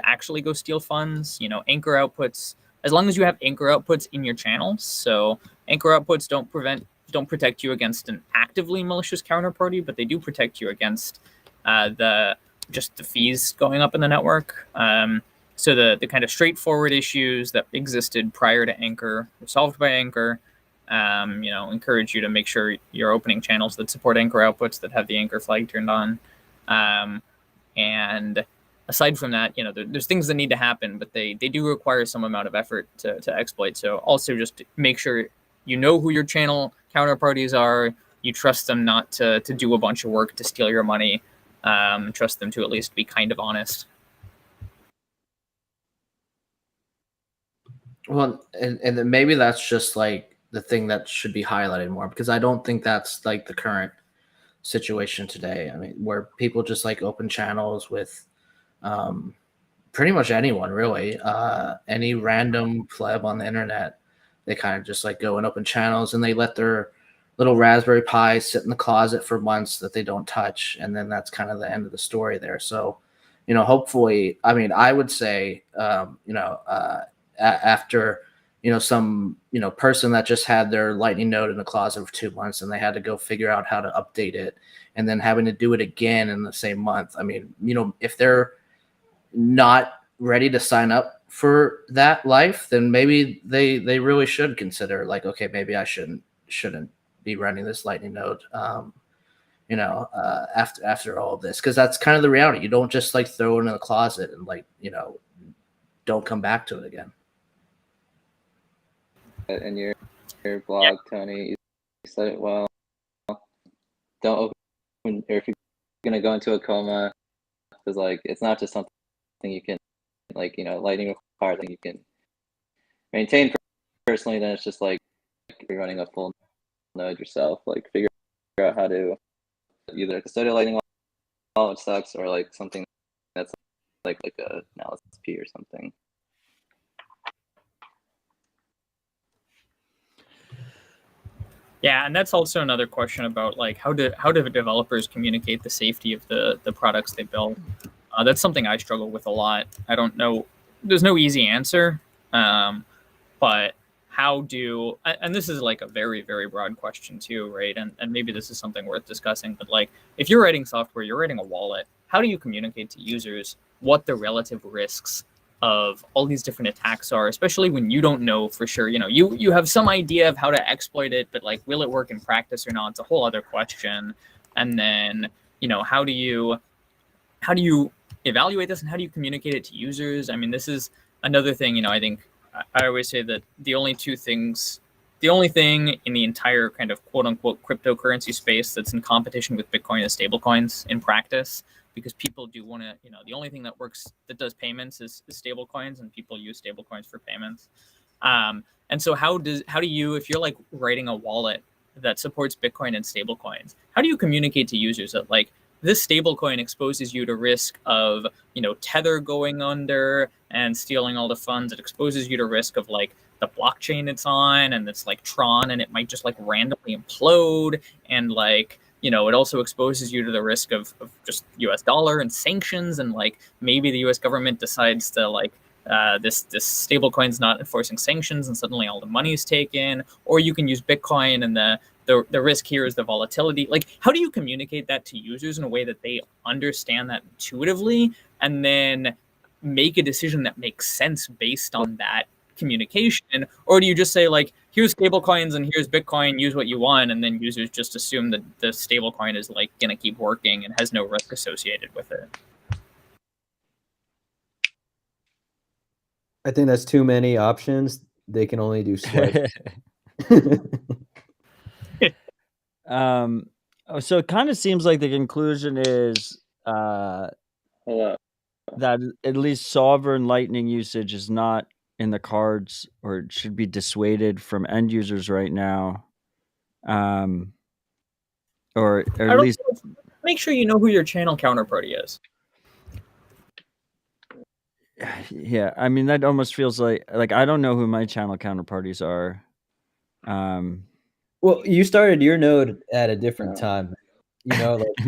actually go steal funds. Anchor outputs. As long as you have anchor outputs in your channels, so anchor outputs don't protect you against an actively malicious counterparty, but they do protect you against the fees going up in the network. So the kind of straightforward issues that existed prior to Anchor were solved by Anchor. Encourage you to make sure you're opening channels that support Anchor outputs that have the Anchor flag turned on. And aside from that, there's things that need to happen, but they do require some amount of effort to exploit. So also just make sure you know who your channel counterparties are. You trust them not to do a bunch of work to steal your money. Trust them to at least be kind of honest. Well, and then maybe that's just like the thing that should be highlighted more, because I don't think that's like the current situation today. I mean, where people just like open channels with pretty much anyone, really, any random pleb on the internet. They kind of just like go and open channels, and they let their little Raspberry Pi sit in the closet for months that they don't touch, and then that's kind of the end of the story there. So, hopefully, I mean, I would say, after some person that just had their Lightning node in the closet for 2 months and they had to go figure out how to update it, and then having to do it again in the same month. I mean, if they're not ready to sign up for that life, then maybe they really should consider, like, okay, maybe I shouldn't be running this Lightning node, after all of this, because that's kind of the reality. You don't just like throw it in the closet and don't come back to it again. In your blog, Tony, you said it well. Don't open, or if you're gonna go into a coma, because it's not just something you can Lightning requires something you can maintain personally. Then it's just like you're running a full node yourself. Figure out how to either a custodial Lightning wallet, which sucks, or something that's like a analysis P or something. Yeah, and that's also another question about how do developers communicate the safety of the products they build. That's something I struggle with a lot. I don't know. There's no easy answer, but how do, and this is a very, very broad question too, right? And maybe this is something worth discussing, but if you're writing software, you're writing a wallet, how do you communicate to users what the relative risks of all these different attacks are, especially when you don't know for sure? You have some idea of how to exploit it, but will it work in practice or not? It's a whole other question. And then, how do you evaluate this, and how do you communicate it to users? I mean, this is another thing. I think I always say that the only thing in the entire kind of quote unquote cryptocurrency space that's in competition with Bitcoin is stablecoins in practice, because people do want to, the only thing that works, that does payments, is stablecoins, and people use stablecoins for payments. And so how do you, if you're writing a wallet that supports Bitcoin and stablecoins, how do you communicate to users that this stablecoin exposes you to risk of, Tether going under and stealing all the funds? It exposes you to risk of the blockchain it's on, and it's Tron, and it might just randomly implode. And it also exposes you to the risk of just US dollar and sanctions. And maybe the US government decides to this stablecoin's not enforcing sanctions, and suddenly all the money is taken. Or you can use Bitcoin, and the risk here is the volatility. How do you communicate that to users in a way that they understand that intuitively, and then make a decision that makes sense based on that communication? Or do you just say here's stablecoins and here's Bitcoin, use what you want, and then users just assume that the stablecoin is going to keep working and has no risk associated with it? I think that's too many options. They can only do swipe. So it kind of seems like the conclusion is Hello. that at least sovereign Lightning usage is not in the cards, or it should be dissuaded from end users right now. Or at least make sure you know who your channel counterparty is. Yeah, I mean, that almost feels like I don't know who my channel counterparties are. Well, you started your node at a different time. You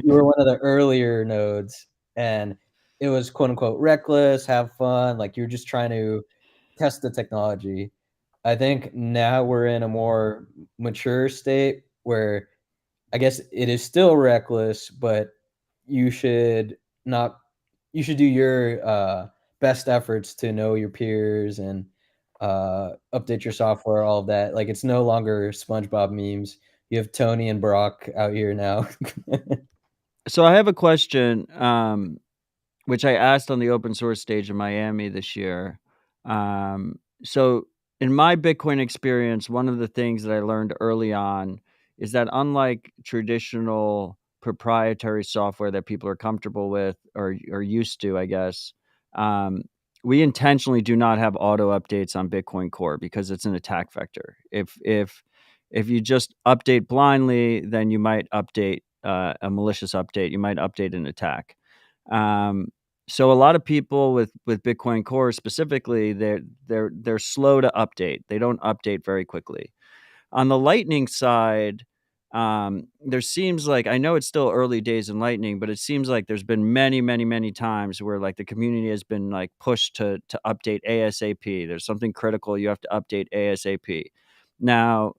were one of the earlier nodes, and it was quote unquote reckless, have fun. You're just trying to test the technology. I think now we're in a more mature state where I guess it is still reckless, but you should do your best efforts to know your peers and update your software, all of that. It's no longer SpongeBob memes. You have Tony and Brock out here now. So I have a question, which I asked on the open source stage in Miami this year. So in my Bitcoin experience, one of the things that I learned early on is that unlike traditional proprietary software that people are comfortable with or used to, I guess, we intentionally do not have auto updates on Bitcoin Core because it's an attack vector. If you just update blindly, then you might update a malicious update. You might update an attack. So a lot of people with Bitcoin Core specifically, they're slow to update. They don't update very quickly. On the Lightning side, there seems like, I know it's still early days in Lightning, but it seems like there's been many times where like the community has been like pushed to update ASAP. There's something critical, you have to update ASAP. Now,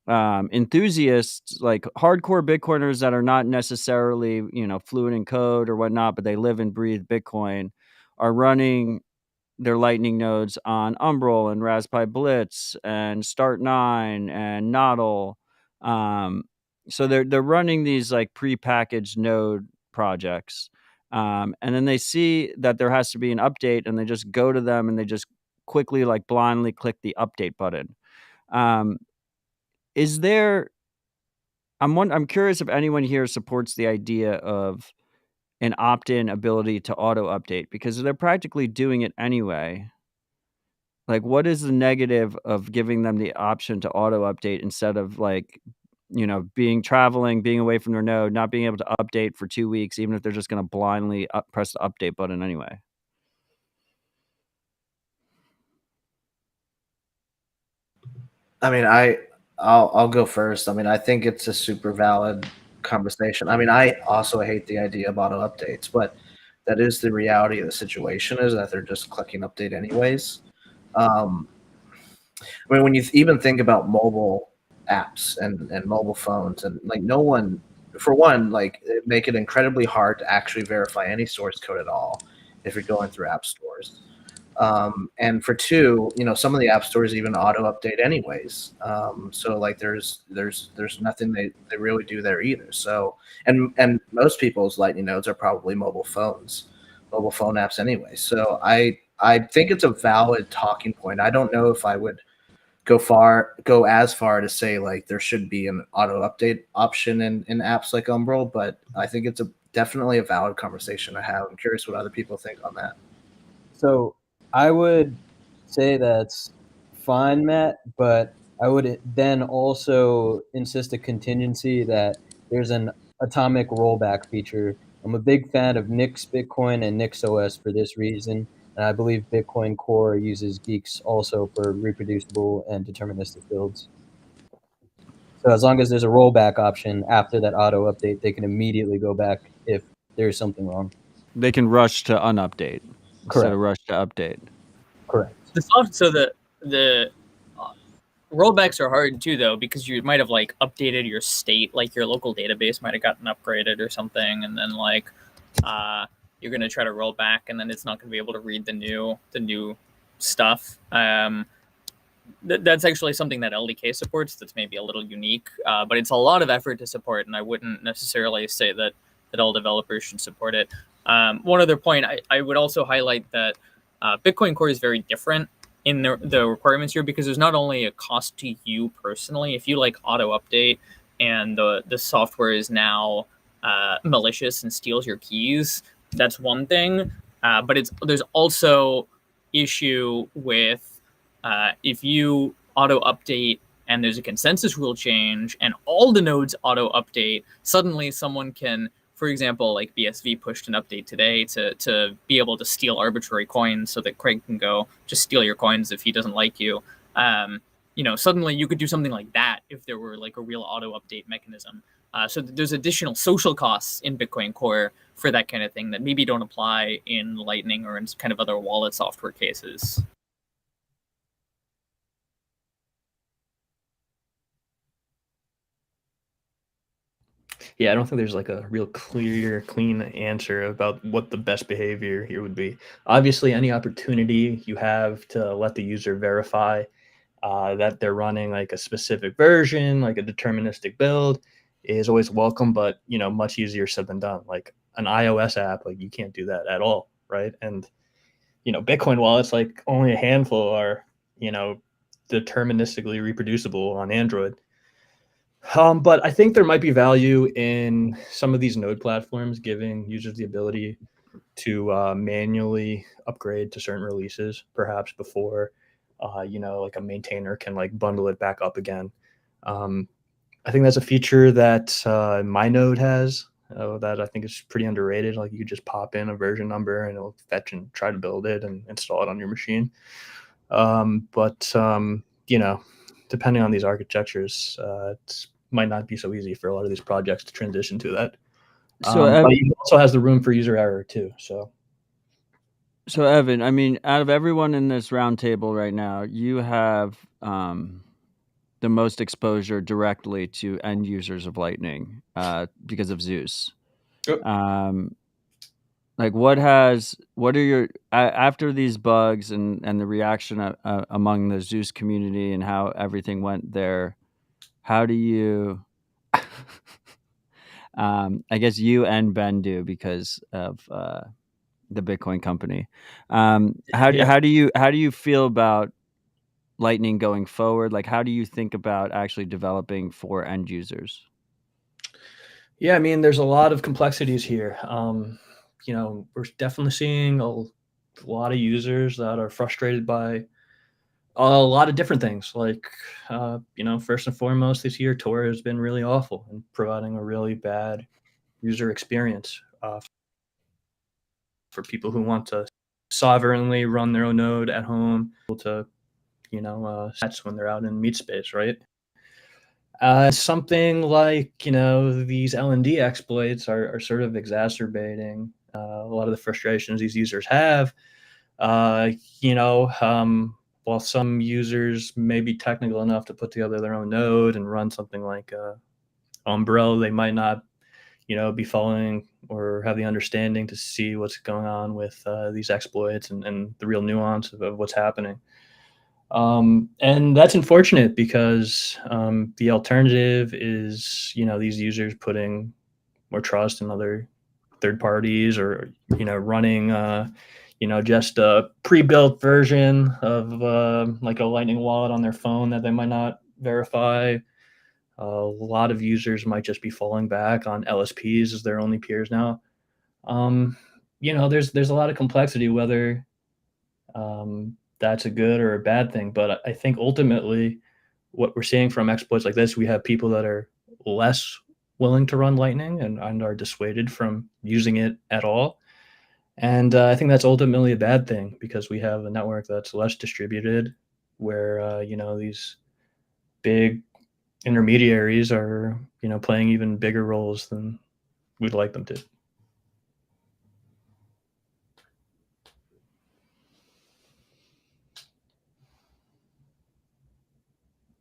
enthusiasts, like hardcore Bitcoiners that are not necessarily, fluent in code or whatnot, but they live and breathe Bitcoin, are running their Lightning nodes on Umbrel and Raspberry Blitz and Start9 and Nodl. So they're running these like prepackaged node projects, and then they see that there has to be an update, and they just go to them and they just quickly like blindly click the update button. Is there? I'm curious if anyone here supports the idea of an opt-in ability to auto update, because they're practically doing it anyway. Like, what is the negative of giving them the option to auto update instead of like, being away from their node, not being able to update for 2 weeks, even if they're just going to blindly press the update button anyway? I mean, I'll go first. I mean, I think it's a super valid conversation. I mean, I also hate the idea of auto updates, but that is the reality of the situation, is that they're just clicking update anyways. I mean, when you even think about mobile apps and mobile phones, and like no one, for one, like make it incredibly hard to actually verify any source code at all if you're going through app stores. And for two, some of the app stores even auto update anyways. So like there's nothing they really do there either. So and most people's Lightning nodes are probably mobile phone apps anyway. So I think it's a valid talking point. I don't know if I would go as far to say like there should be an auto update option in apps like Umbrel, but I think it's definitely a valid conversation to have. I'm curious what other people think on that. So I would say that's fine, Matt, but I would then also insist a contingency that there's an atomic rollback feature. I'm a big fan of Nix Bitcoin and Nix OS for this reason, and I believe Bitcoin Core uses Geeks also for reproducible and deterministic builds. So as long as there's a rollback option after that auto update, they can immediately go back if there's something wrong. They can rush to unupdate instead Correct. of rush to update. Correct. So the rollbacks are hard too, though, because you might have like updated your state, like your local database might have gotten upgraded or something, and then like you're gonna try to roll back, and then it's not gonna be able to read the new stuff. That's actually something that LDK supports. That's maybe a little unique, but it's a lot of effort to support, and I wouldn't necessarily say that all developers should support it. One other point, I would also highlight that Bitcoin Core is very different in the requirements here, because there's not only a cost to you personally. If you like auto update and the software is now malicious and steals your keys, that's one thing. But there's also issue with if you auto update and there's a consensus rule change and all the nodes auto update, suddenly someone can, for example, like BSV pushed an update today to be able to steal arbitrary coins so that Craig can go just steal your coins if he doesn't like you. Suddenly you could do something like that if there were like a real auto update mechanism. So there's additional social costs in Bitcoin Core for that kind of thing that maybe don't apply in Lightning or in kind of other wallet software cases. Yeah, I don't think there's like a real clear, clean answer about what the best behavior here would be. Obviously, any opportunity you have to let the user verify that they're running like a specific version, like a deterministic build, is always welcome, but much easier said than done. Like an iOS app, like you can't do that at all, right? And Bitcoin wallets, like only a handful are deterministically reproducible on Android. But I think there might be value in some of these node platforms giving users the ability to manually upgrade to certain releases, perhaps before, like a maintainer can like bundle it back up again. I think that's a feature that my node has that I think is pretty underrated. Like you could just pop in a version number and it'll fetch and try to build it and install it on your machine. But depending on these architectures, it's might not be so easy for a lot of these projects to transition to that. So But it also has the room for user error too. So Evan, I mean, out of everyone in this roundtable right now, you have the most exposure directly to end users of Lightning because of Zeus. Yep. Like, what are your after these bugs and the reaction among the Zeus community and how everything went there? How do you? I guess you and Ben do because of the Bitcoin company. How do you feel about Lightning going forward? Like, how do you think about actually developing for end users? Yeah, I mean, there's a lot of complexities here. We're definitely seeing a lot of users that are frustrated by a lot of different things. Like, first and foremost, this year Tor has been really awful and providing a really bad user experience for people who want to sovereignly run their own node at home, to sets when they're out in meet space, right? Something like these LND exploits are sort of exacerbating a lot of the frustrations these users have. While some users may be technical enough to put together their own node and run something like Umbrella, they might not be following or have the understanding to see what's going on with these exploits and the real nuance of what's happening. And that's unfortunate because the alternative is, these users putting more trust in other third parties or, running, just a pre-built version of like a Lightning wallet on their phone that they might not verify. A lot of users might just be falling back on LSPs as their only peers now. There's a lot of complexity whether that's a good or a bad thing. But I think ultimately what we're seeing from exploits like this, we have people that are less willing to run Lightning and are dissuaded from using it at all. And I think that's ultimately a bad thing because we have a network that's less distributed where, these big intermediaries are, playing even bigger roles than we'd like them to.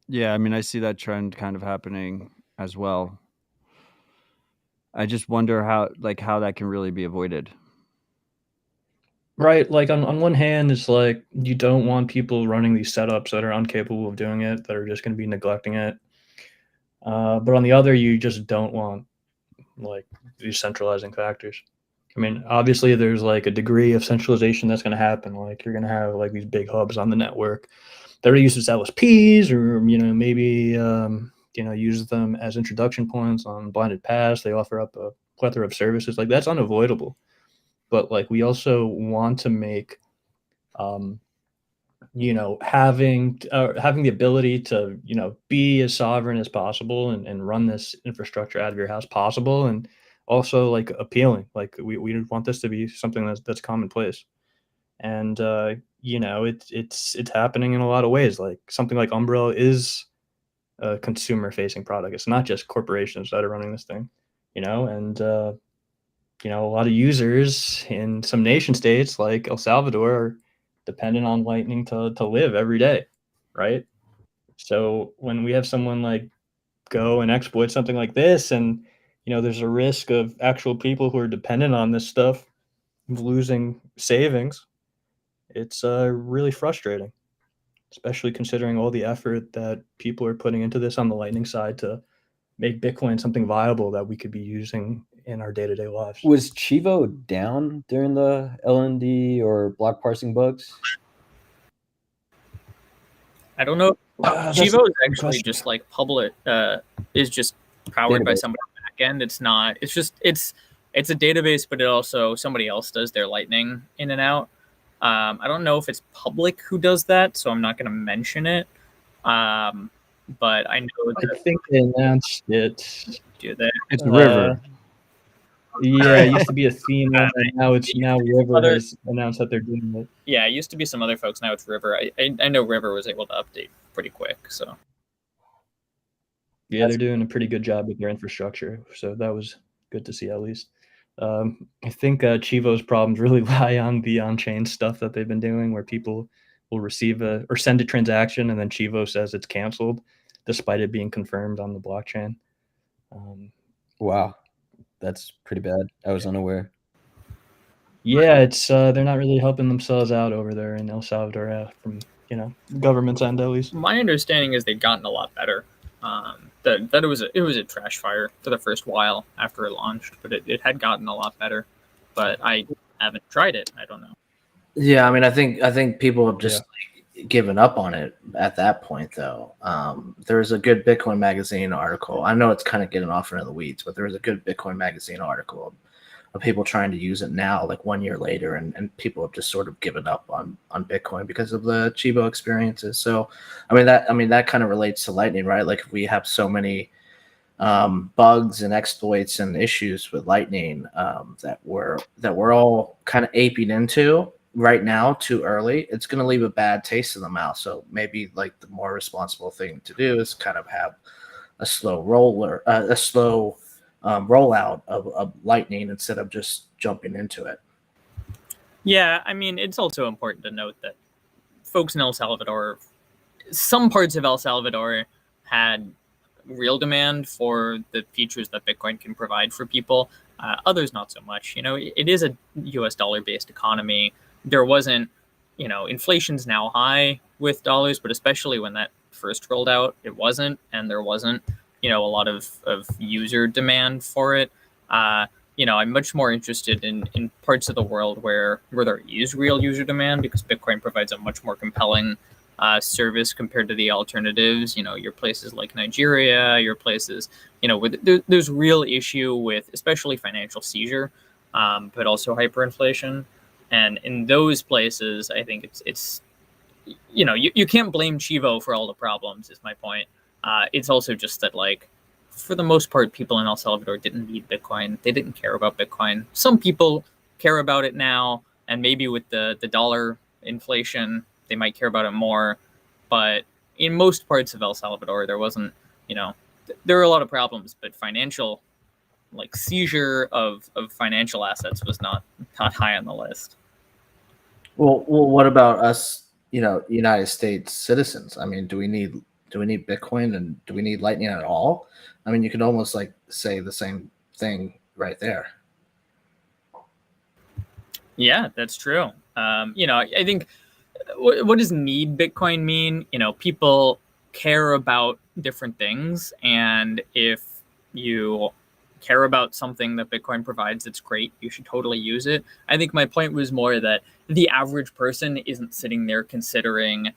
Yeah, I mean, I see that trend kind of happening as well. I just wonder how that can really be avoided. Right. Like on one hand, it's like you don't want people running these setups that are incapable of doing it, that are just going to be neglecting it. But on the other, you just don't want like these centralizing factors. I mean, obviously there's like a degree of centralization that's going to happen. Like you're going to have like these big hubs on the network that are used as LSPs or, maybe, use them as introduction points on blinded paths. They offer up a plethora of services. Like that's unavoidable. But like we also want to make, having the ability to, be as sovereign as possible and run this infrastructure out of your house possible. And also like appealing, like we want this to be something that's commonplace. And, it's happening in a lot of ways. Like something like Umbrella is a consumer facing product. It's not just corporations that are running this thing, and, a lot of users in some nation states like El Salvador are dependent on Lightning to live every day, right? So when we have someone like go and exploit something like this, and there's a risk of actual people who are dependent on this stuff losing savings, it's really frustrating, especially considering all the effort that people are putting into this on the Lightning side to make Bitcoin something viable that we could be using in our day-to-day lives. Was Chivo down during the LND or block parsing bugs? I don't know. Chivo is actually question. just like public, is just powered by Database. somebody back end. It's not. It's just it's a database, but it also somebody else does their Lightning in and out. I don't know if it's public who does that, so I'm not going to mention it. But I know that I think they announced it. do that. It's River. Yeah, it used to be a theme, and now River Other- has announced that they're doing it. Yeah, it used to be some other folks. Now it's River. I know River was able to update pretty quick. So Yeah, they're doing a pretty good job with their infrastructure, so that was good to see at least. I think Chivo's problems really lie on the on-chain stuff that they've been doing, where people will receive or send a transaction, and then Chivo says it's canceled, despite it being confirmed on the blockchain. Wow, that's pretty bad. I was unaware. Yeah, it's they're not really helping themselves out over there in El Salvador from government's end at least. My understanding is they've gotten a lot better. That it was a trash fire for the first while after it launched, but it had gotten a lot better. But I haven't tried it. I don't know. Yeah, I mean, I think people have just given up on it at that point, though. There's a good Bitcoin Magazine article. I know it's kind of getting off into the weeds, but there was a good Bitcoin Magazine article of people trying to use it now, like 1 year later, and people have just sort of given up on Bitcoin because of the Chivo experiences. So, I mean that kind of relates to Lightning, right? Like if we have so many bugs and exploits and issues with Lightning that we're all kind of aping into right now too early, it's going to leave a bad taste in the mouth. So maybe like the more responsible thing to do is kind of have a slow rollout of Lightning instead of just jumping into it. Yeah, I mean, it's also important to note that folks in El Salvador, some parts of El Salvador had real demand for the features that Bitcoin can provide for people. Others not so much. It is a US dollar-based economy. There wasn't, inflation's now high with dollars, but especially when that first rolled out, it wasn't, and there wasn't, a lot of user demand for it. I'm much more interested in parts of the world where there is real user demand, because Bitcoin provides a much more compelling service compared to the alternatives. Your places like Nigeria, your places, where there's real issue with especially financial seizure, but also hyperinflation. And in those places, I think it's you can't blame Chivo for all the problems, is my point. It's also just that, like, for the most part, people in El Salvador didn't need Bitcoin. They didn't care about Bitcoin. Some people care about it now, and maybe with the dollar inflation, they might care about it more. But in most parts of El Salvador, there wasn't, there were a lot of problems, but financial, like seizure of financial assets, was not high on the list. Well, what about us, United States citizens? I mean, do we need Bitcoin, and do we need Lightning at all? I mean, you could almost like say the same thing right there. Yeah, that's true. I think what does need Bitcoin mean? People care about different things, and if you care about something that Bitcoin provides, it's great. You should totally use it. I think my point was more that the average person isn't sitting there considering,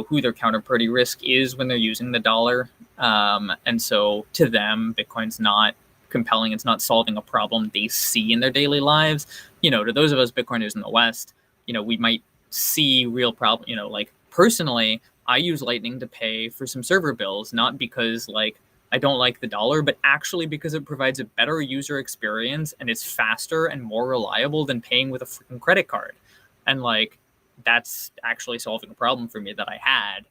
who their counterparty risk is when they're using the dollar. And so to them, Bitcoin's not compelling. It's not solving a problem they see in their daily lives. To those of us Bitcoiners in the West, we might see real problem. Like personally, I use Lightning to pay for some server bills, not because like I don't like the dollar, but actually because it provides a better user experience and it's faster and more reliable than paying with a freaking credit card. And like, that's actually solving a problem for me that I had,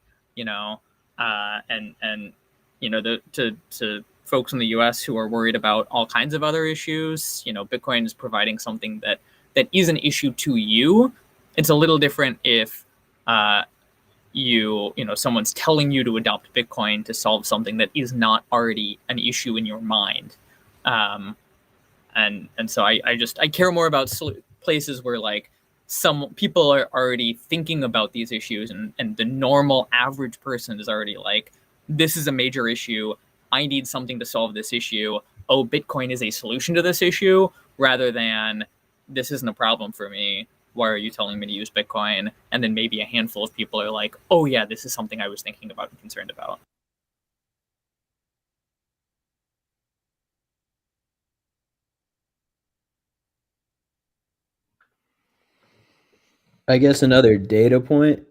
to folks in the US who are worried about all kinds of other issues, Bitcoin is providing something that is an issue to you. It's a little different if, someone's telling you to adopt Bitcoin to solve something that is not already an issue in your mind. And so I care more about places where like some people are already thinking about these issues, and the normal average person is already like, this is a major issue. I need something to solve this issue. Oh, Bitcoin is a solution to this issue, rather than this isn't a problem for me. Why are you telling me to use Bitcoin? And then maybe a handful of people are like, oh yeah, this is something I was thinking about and concerned about. I guess another data point,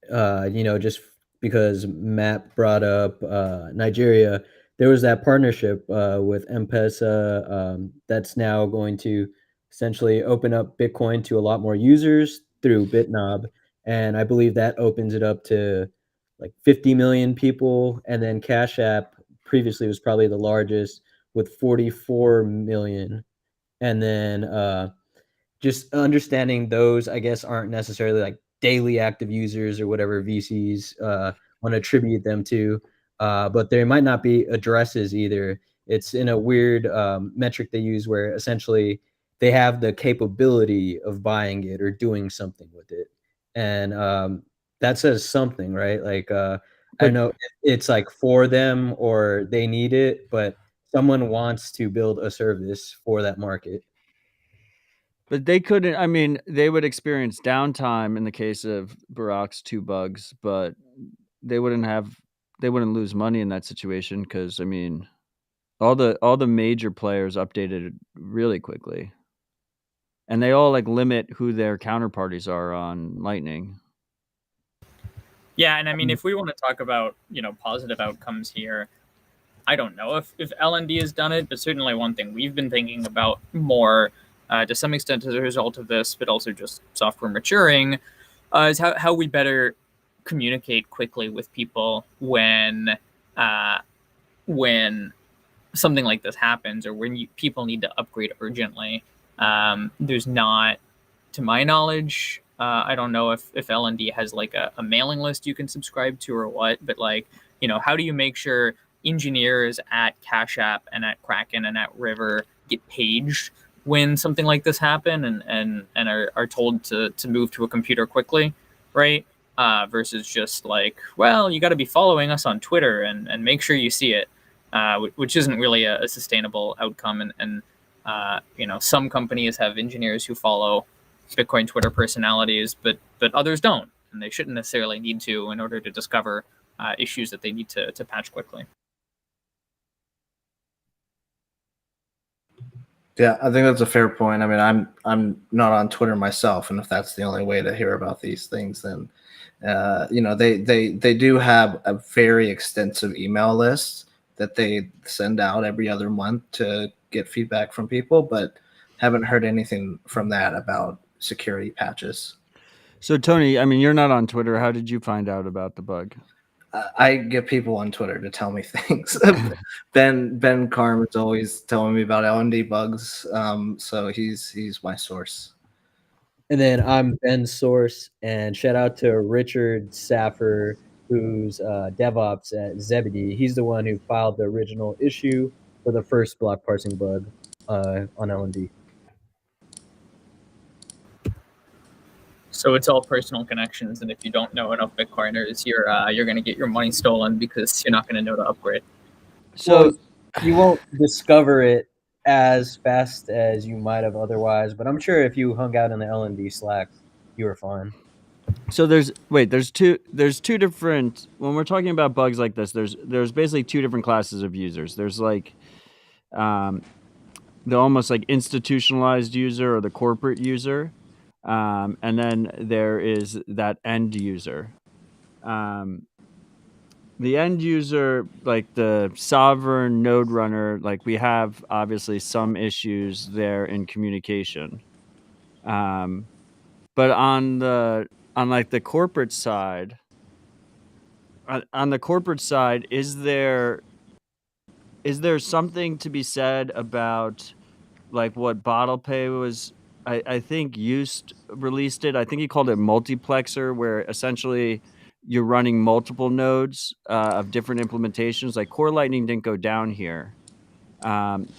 just because Matt brought up Nigeria, there was that partnership with M-Pesa that's now going to essentially open up Bitcoin to a lot more users through BitNob. And I believe that opens it up to like 50 million people. And then Cash App previously was probably the largest with 44 million. And then just understanding those, I guess, aren't necessarily like daily active users or whatever VCs want to attribute them to, but there might not be addresses either. It's in a weird metric they use where essentially they have the capability of buying it or doing something with it. And that says something, right? Like, I know it's like for them or they need it, but someone wants to build a service for that market. But they couldn't. I mean, they would experience downtime in the case of Barack's 2 bugs, but they wouldn't lose money in that situation because, I mean, all the major players updated really quickly, and they all like limit who their counterparties are on Lightning. Yeah, and I mean, if we want to talk about positive outcomes here, I don't know if LND has done it, but certainly one thing we've been thinking about more, to some extent as a result of this, but also just software maturing, is how we better communicate quickly with people when something like this happens, or when people need to upgrade urgently. There's not, to my knowledge, I don't know if LND has like a mailing list you can subscribe to or what, but like, how do you make sure engineers at Cash App and at Kraken and at River get paged when something like this happen and are told to move to a computer quickly, right? Versus just like, well, you got to be following us on Twitter and make sure you see it, which isn't really a sustainable outcome. And some companies have engineers who follow Bitcoin Twitter personalities, but others don't, and they shouldn't necessarily need to in order to discover issues that they need to patch quickly. Yeah, I think that's a fair point. I mean, I'm not on Twitter myself, and if that's the only way to hear about these things, then they do have a very extensive email list that they send out every other month to get feedback from people, but haven't heard anything from that about security patches. So Tony, I mean, you're not on Twitter. How did you find out about the bug? I get people on Twitter to tell me things. Ben Carm is always telling me about LND bugs, so he's my source. And then I'm Ben's source, and shout out to Richard Saffer, who's DevOps at Zebedee. He's the one who filed the original issue for the first block parsing bug on LND. So it's all personal connections, and if you don't know enough Bitcoiners, you're going to get your money stolen because you're not going to know to upgrade. So you won't discover it as fast as you might have otherwise, but I'm sure if you hung out in the LND Slack, you were fine. So there's two different, when we're talking about bugs like this, there's basically 2 different classes of users. There's like the almost like institutionalized user or the corporate user. And then there is that end user. The end user, like the sovereign node runner, like we have obviously some issues there in communication. But on like the corporate side, is there something to be said about like what BottlePay was? I think Youst released it. I think he called it multiplexer, where essentially you're running multiple nodes of different implementations. Like Core Lightning didn't go down here.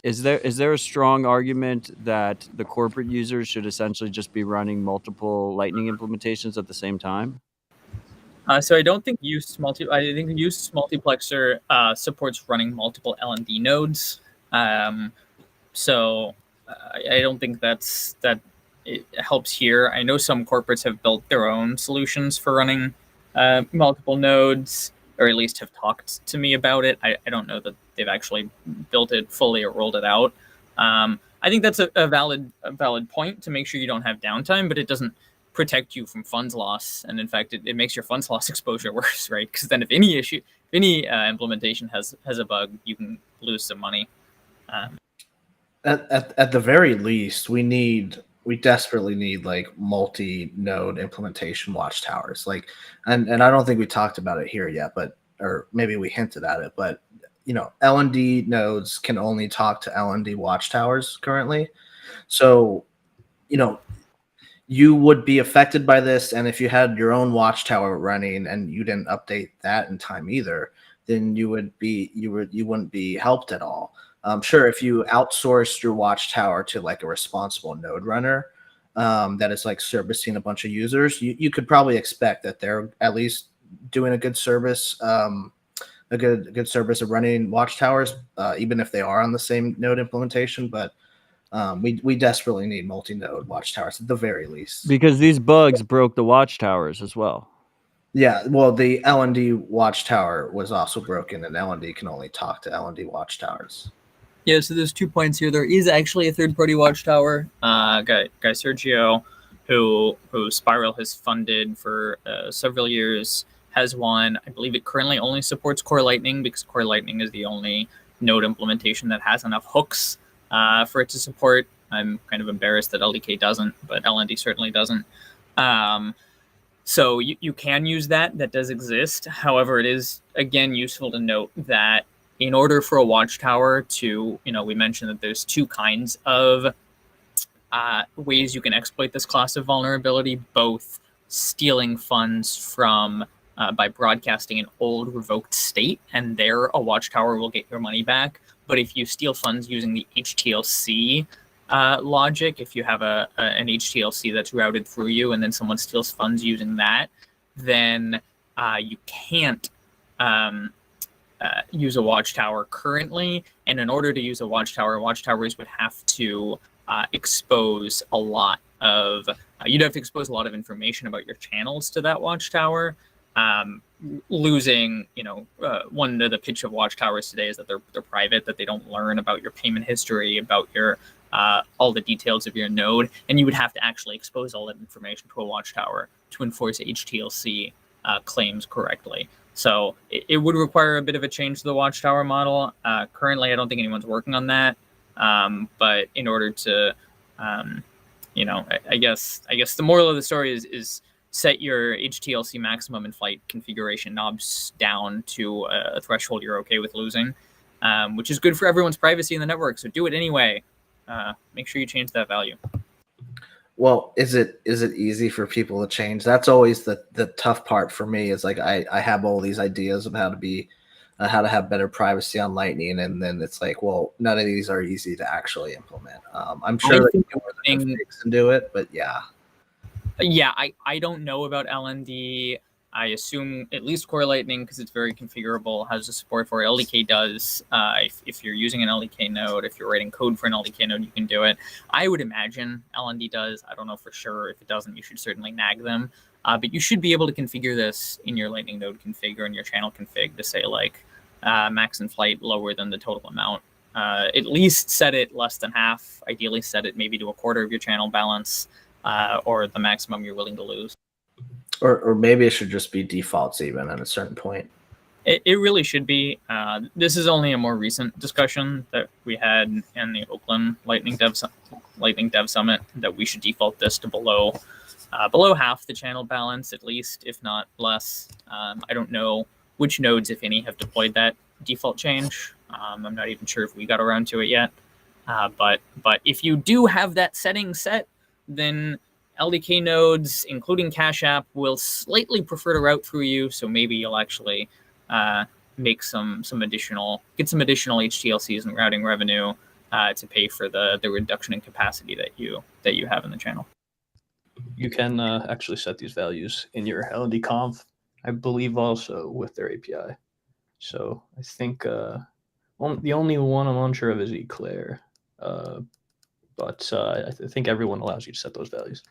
Is there a strong argument that the corporate users should essentially just be running multiple Lightning implementations at the same time? So I don't think Youst multiplexer supports running multiple LND nodes. So I don't think that it helps here. I know some corporates have built their own solutions for running multiple nodes, or at least have talked to me about it. I don't know that they've actually built it fully or rolled it out. I think that's a valid point to make sure you don't have downtime, but it doesn't protect you from funds loss. And in fact, it makes your funds loss exposure worse, right? Because then if any implementation has a bug, you can lose some money. At the very least, we desperately need like multi-node implementation watchtowers. Like, and I don't think we talked about it here yet, or maybe we hinted at it, but LND nodes can only talk to LND watchtowers currently. So, you would be affected by this, and if you had your own watchtower running and you didn't update that in time either, then you wouldn't be helped at all. Sure, if you outsourced your watchtower to like a responsible node runner that is like servicing a bunch of users, you could probably expect that they're at least doing a good service, a good service of running watchtowers, even if they are on the same node implementation. But we desperately need multi-node watchtowers at the very least. Because these bugs broke the watchtowers as well. Yeah, well, the LND watchtower was also broken, and LND can only talk to LND watchtowers. Yeah, so there's 2 points here. There is actually a third-party watchtower. Guy Sergio, who Spiral has funded for several years, has one. I believe it currently only supports Core Lightning because Core Lightning is the only node implementation that has enough hooks for it to support. I'm kind of embarrassed that LDK doesn't, but LND certainly doesn't. So you can use that. That does exist. However, it is, again, useful to note that in order for a watchtower to, we mentioned that there's 2 kinds of ways you can exploit this class of vulnerability, both stealing funds from by broadcasting an old revoked state, and there a watchtower will get your money back. But if you steal funds using the HTLC logic, if you have an HTLC that's routed through you and then someone steals funds using that, then you can't use a watchtower currently. And in order to use a watchtower, watchtowers would have to expose a lot of you'd have to expose a lot of information about your channels to that watchtower. Losing, one of the pitch of watchtowers today is that they're private, that they don't learn about your payment history, about your all the details of your node, and you would have to actually expose all that information to a watchtower to enforce HTLC claims correctly. So it would require a bit of a change to the watchtower model. Currently, I don't think anyone's working on that. But in order to, I guess the moral of the story is set your HTLC maximum in flight configuration knobs down to a threshold you're okay with losing, which is good for everyone's privacy in the network. So do it anyway. Make sure you change that value. Well, is it easy for people to change? That's always the tough part for me. Is like I have all these ideas of how to have better privacy on Lightning, and then it's like, well, none of these are easy to actually implement. I'm sure that you can fix and do it, but yeah. Yeah, I don't know about LND. I assume at least Core Lightning, because it's very configurable, has the support for it. LDK does. If you're using an LDK node, if you're writing code for an LDK node, you can do it. I would imagine LND does. I don't know for sure. If it doesn't, you should certainly nag them. But you should be able to configure this in your Lightning node config or in your channel config to say like max in flight lower than the total amount. At least set it less than half. Ideally, set it maybe to a quarter of your channel balance. Or the maximum you're willing to lose. Or maybe it should just be defaults even at a certain point. It really should be. This is only a more recent discussion that we had in the Oakland Lightning Dev Summit, that we should default this to below half the channel balance, at least, if not less. I don't know which nodes, if any, have deployed that default change. I'm not even sure if we got around to it yet. But if you do have that setting set, then LDK nodes, including Cash App, will slightly prefer to route through you. So maybe you'll actually make some additional HTLCs and routing revenue to pay for the reduction in capacity that you have in the channel. You can actually set these values in your LND conf, I believe, also with their API. So I think the only one I'm unsure of is Eclair. But I think everyone allows you to set those values.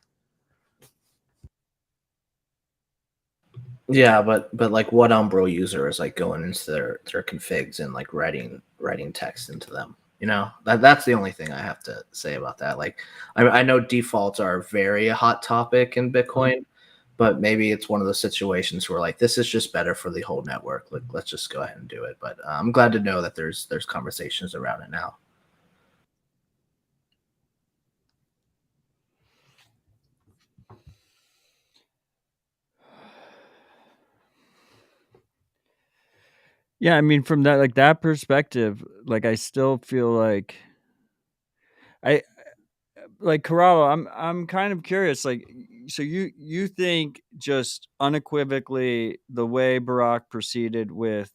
Yeah, but like, what Umbro user is like going into their configs and like writing text into them? That's the only thing I have to say about that. Like, I know defaults are a very hot topic in Bitcoin, but maybe it's one of those situations where like this is just better for the whole network. Like, let's just go ahead and do it. But I'm glad to know that there's conversations around it now. Yeah, I mean, from that perspective, I still feel like I Corrado, I'm kind of curious, so you think just unequivocally the way Barack proceeded with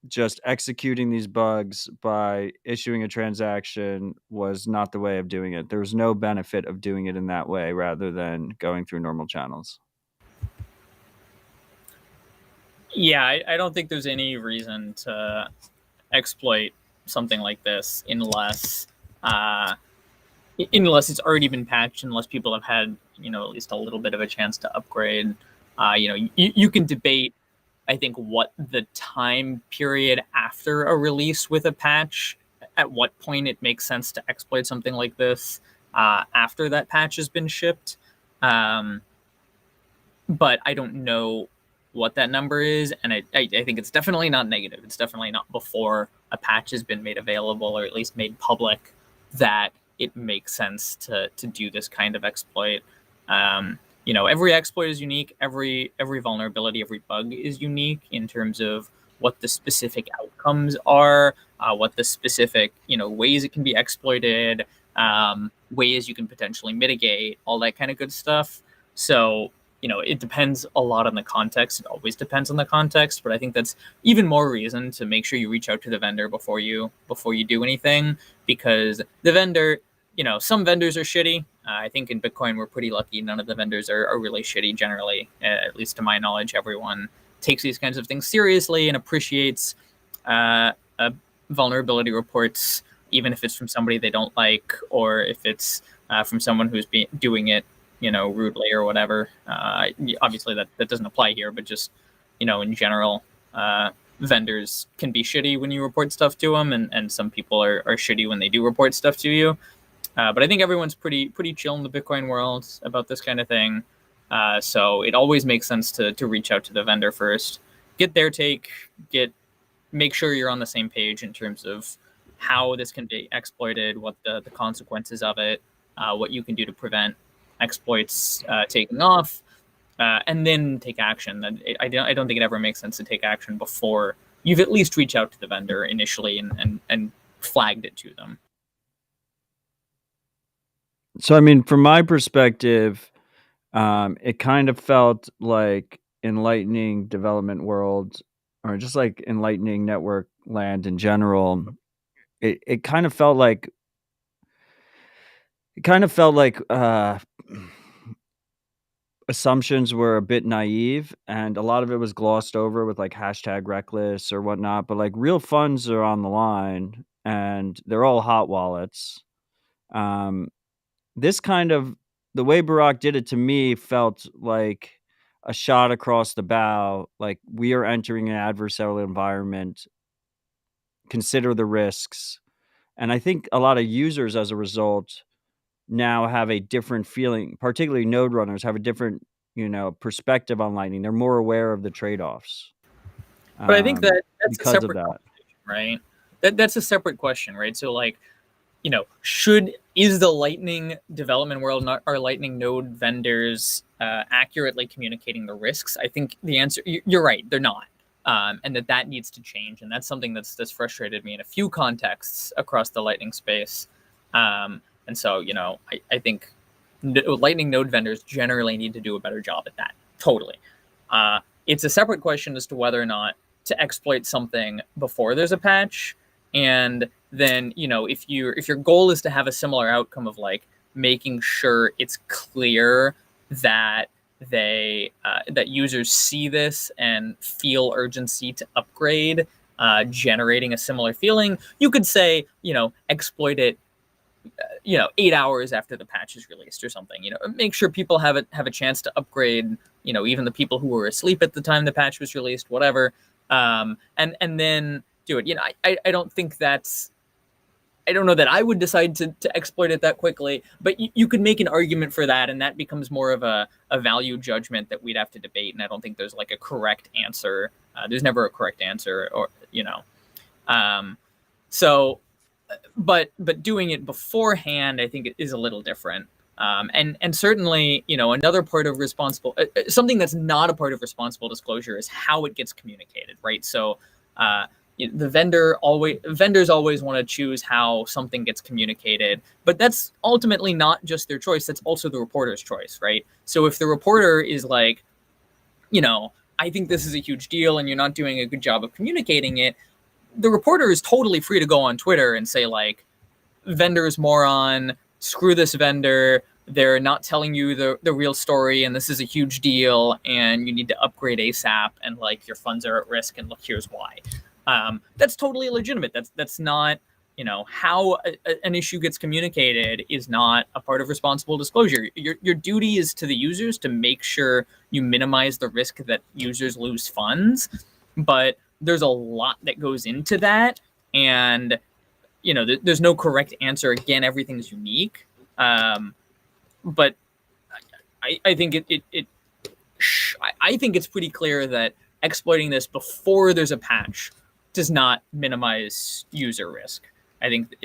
just executing these bugs by issuing a transaction was not the way of doing it. There was no benefit of doing it in that way rather than going through normal channels. Yeah, I don't think there's any reason to exploit something like this unless it's already been patched, unless people have had at least a little bit of a chance to upgrade. You can debate, I think, what the time period after a release with a patch, at what point it makes sense to exploit something like this after that patch has been shipped. But I don't know what that number is, and I think it's definitely not negative. It's definitely not before a patch has been made available or at least made public that it makes sense to do this kind of exploit. Every exploit is unique. Every vulnerability, every bug is unique in terms of what the specific outcomes are, what the specific ways it can be exploited, ways you can potentially mitigate, all that kind of good stuff. So it depends a lot on the context. It always depends on the context, but I think that's even more reason to make sure you reach out to the vendor before you do anything, because the vendor, some vendors are shitty. I think in Bitcoin, we're pretty lucky. None of the vendors are really shitty generally, at least to my knowledge. Everyone takes these kinds of things seriously and appreciates vulnerability reports, even if it's from somebody they don't like, or if it's from someone who's doing it rudely or whatever. Obviously that doesn't apply here, but just, in general, vendors can be shitty when you report stuff to them, and some people are shitty when they do report stuff to you. But I think everyone's pretty chill in the Bitcoin world about this kind of thing. So it always makes sense to reach out to the vendor first, get their take, make sure you're on the same page in terms of how this can be exploited, what the consequences of it, what you can do to prevent exploits taking off, and then take action. I don't think it ever makes sense to take action before you've at least reached out to the vendor initially and flagged it to them. So, I mean, from my perspective, it kind of felt like in Lightning development world, or just like in Lightning network land in general, it kind of felt like assumptions were a bit naive, and a lot of it was glossed over with hashtag reckless or whatnot. But real funds are on the line, and they're all hot wallets. This kind of the way Barack did it to me felt like a shot across the bow. Like, we are entering an adversarial environment. Consider the risks. And I think a lot of users, as a result, now have a different feeling, particularly node runners have a different, perspective on Lightning. They're more aware of the trade-offs. But I think that's because a separate of that. conversation, right? That's a separate question, right? So is the Lightning development world, are Lightning node vendors accurately communicating the risks? I think the answer, you're right, they're not. And that needs to change. And that's something that's frustrated me in a few contexts across the Lightning space. And so, I think Lightning node vendors generally need to do a better job at that. Totally. It's a separate question as to whether or not to exploit something before there's a patch. And then, if your goal is to have a similar outcome of making sure it's clear that that users see this and feel urgency to upgrade, generating a similar feeling, you could say, exploit it 8 hours after the patch is released or something. Make sure people have a chance to upgrade, even the people who were asleep at the time the patch was released, whatever, and then do it. I don't think I don't know that I would decide to exploit it that quickly, but you could make an argument for that, and that becomes more of a value judgment that we'd have to debate. And I don't think there's a correct answer. There's never a correct answer, or so. But doing it beforehand, I think, is a little different. And certainly, another part of something that's not a part of responsible disclosure is how it gets communicated, right? So The vendors always want to choose how something gets communicated, but that's ultimately not just their choice. That's also the reporter's choice, right? So if the reporter is like, I think this is a huge deal and you're not doing a good job of communicating it, the reporter is totally free to go on Twitter and say like, vendor's moron, screw this vendor, they're not telling you the real story, and this is a huge deal, and you need to upgrade ASAP, and like your funds are at risk, and look, here's why. That's totally legitimate. That's not, how an issue gets communicated is not a part of responsible disclosure. Your duty is to the users to make sure you minimize the risk that users lose funds, but there's a lot that goes into that, and there's no correct answer. Again, everything's unique. But I think I think it's pretty clear that exploiting this before there's a patch does not minimize user risk. I think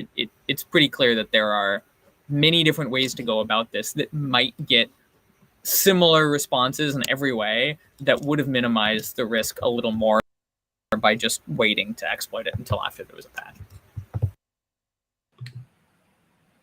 it's pretty clear that there are many different ways to go about this that might get similar responses in every way that would have minimized the risk a little more by just waiting to exploit it until after there was a patch.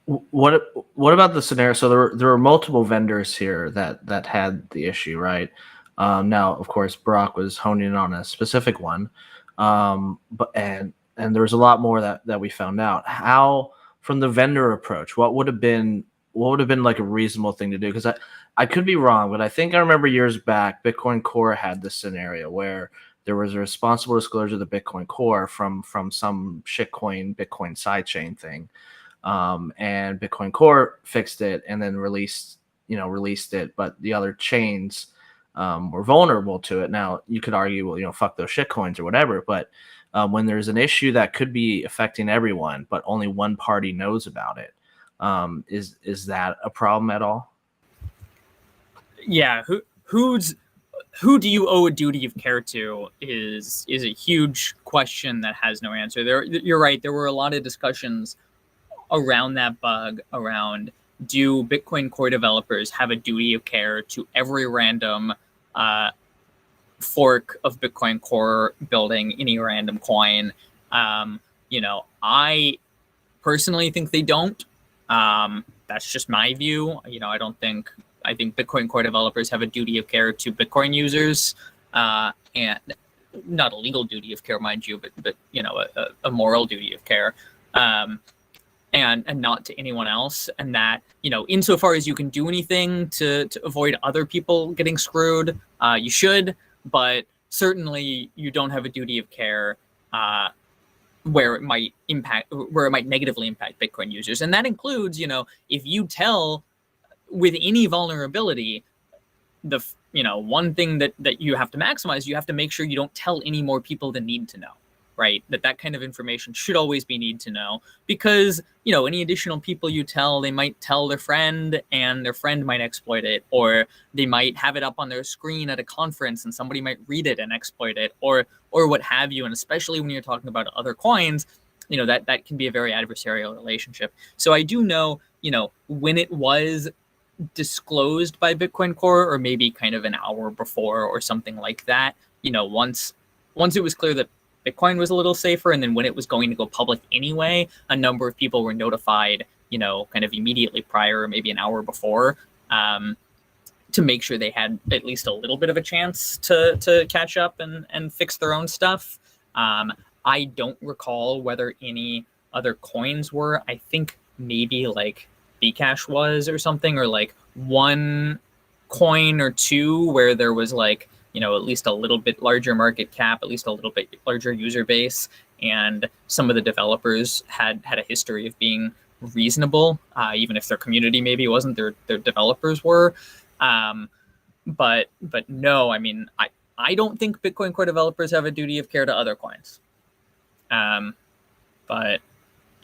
What about the scenario? So there were multiple vendors here that had the issue, right? Now, of course, Brock was honing in on a specific one, but there was a lot more that we found out. How, from the vendor approach, what would have been like a reasonable thing to do? Because I could be wrong, but I think I remember years back, Bitcoin Core had this scenario where there was a responsible disclosure of the Bitcoin Core from some shitcoin Bitcoin sidechain thing. And Bitcoin Core fixed it and then released it, but the other chains were vulnerable to it. Now you could argue, well, fuck those shitcoins or whatever, but when there's an issue that could be affecting everyone, but only one party knows about it, is that a problem at all? Yeah, who do you owe a duty of care to is a huge question that has no answer. You're right. There were a lot of discussions around that bug, around, do Bitcoin Core developers have a duty of care to every random fork of Bitcoin Core building any random coin? I personally think they don't. That's just my view. I think Bitcoin Core developers have a duty of care to Bitcoin users, and not a legal duty of care, mind you, but a moral duty of care. And not to anyone else. And that, insofar as you can do anything to avoid other people getting screwed, you should, but certainly you don't have a duty of care where it might negatively impact Bitcoin users. And that includes, if you tell with any vulnerability, one thing that you have to maximize, you have to make sure you don't tell any more people than need to know. Right, that kind of information should always be need to know, because any additional people you tell, they might tell their friend and their friend might exploit it, or they might have it up on their screen at a conference and somebody might read it and exploit it, or what have you. And especially when you're talking about other coins, that can be a very adversarial relationship. So I do know, when it was disclosed by Bitcoin Core, or maybe kind of an hour before or something like that, once it was clear that Bitcoin was a little safer, and then when it was going to go public anyway, a number of people were notified, kind of immediately prior, or maybe an hour before, to make sure they had at least a little bit of a chance to catch up and fix their own stuff. I don't recall whether any other coins were. I think maybe like Bcash was or something, or like one coin or two where there was like, at least a little bit larger market cap, at least a little bit larger user base. And some of the developers had a history of being reasonable, even if their community maybe wasn't, their developers were. But no, I don't think Bitcoin Core developers have a duty of care to other coins. But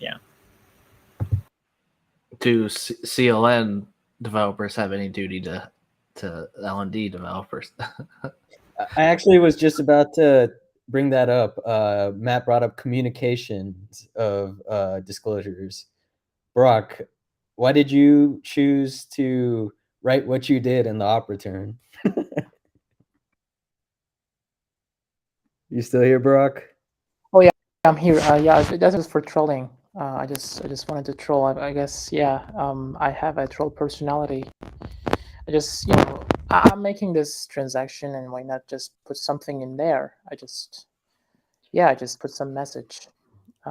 yeah. Do CLN developers have any duty to LND developers? I actually was just about to bring that up. Matt brought up communications of disclosures. Brock, why did you choose to write what you did in the op return? You still here, Brock? I'm here. Yeah, that's just for trolling. I just wanted to troll. I guess, yeah. I have a troll personality. I just, I'm making this transaction, and why not just put something in there? I just put some message.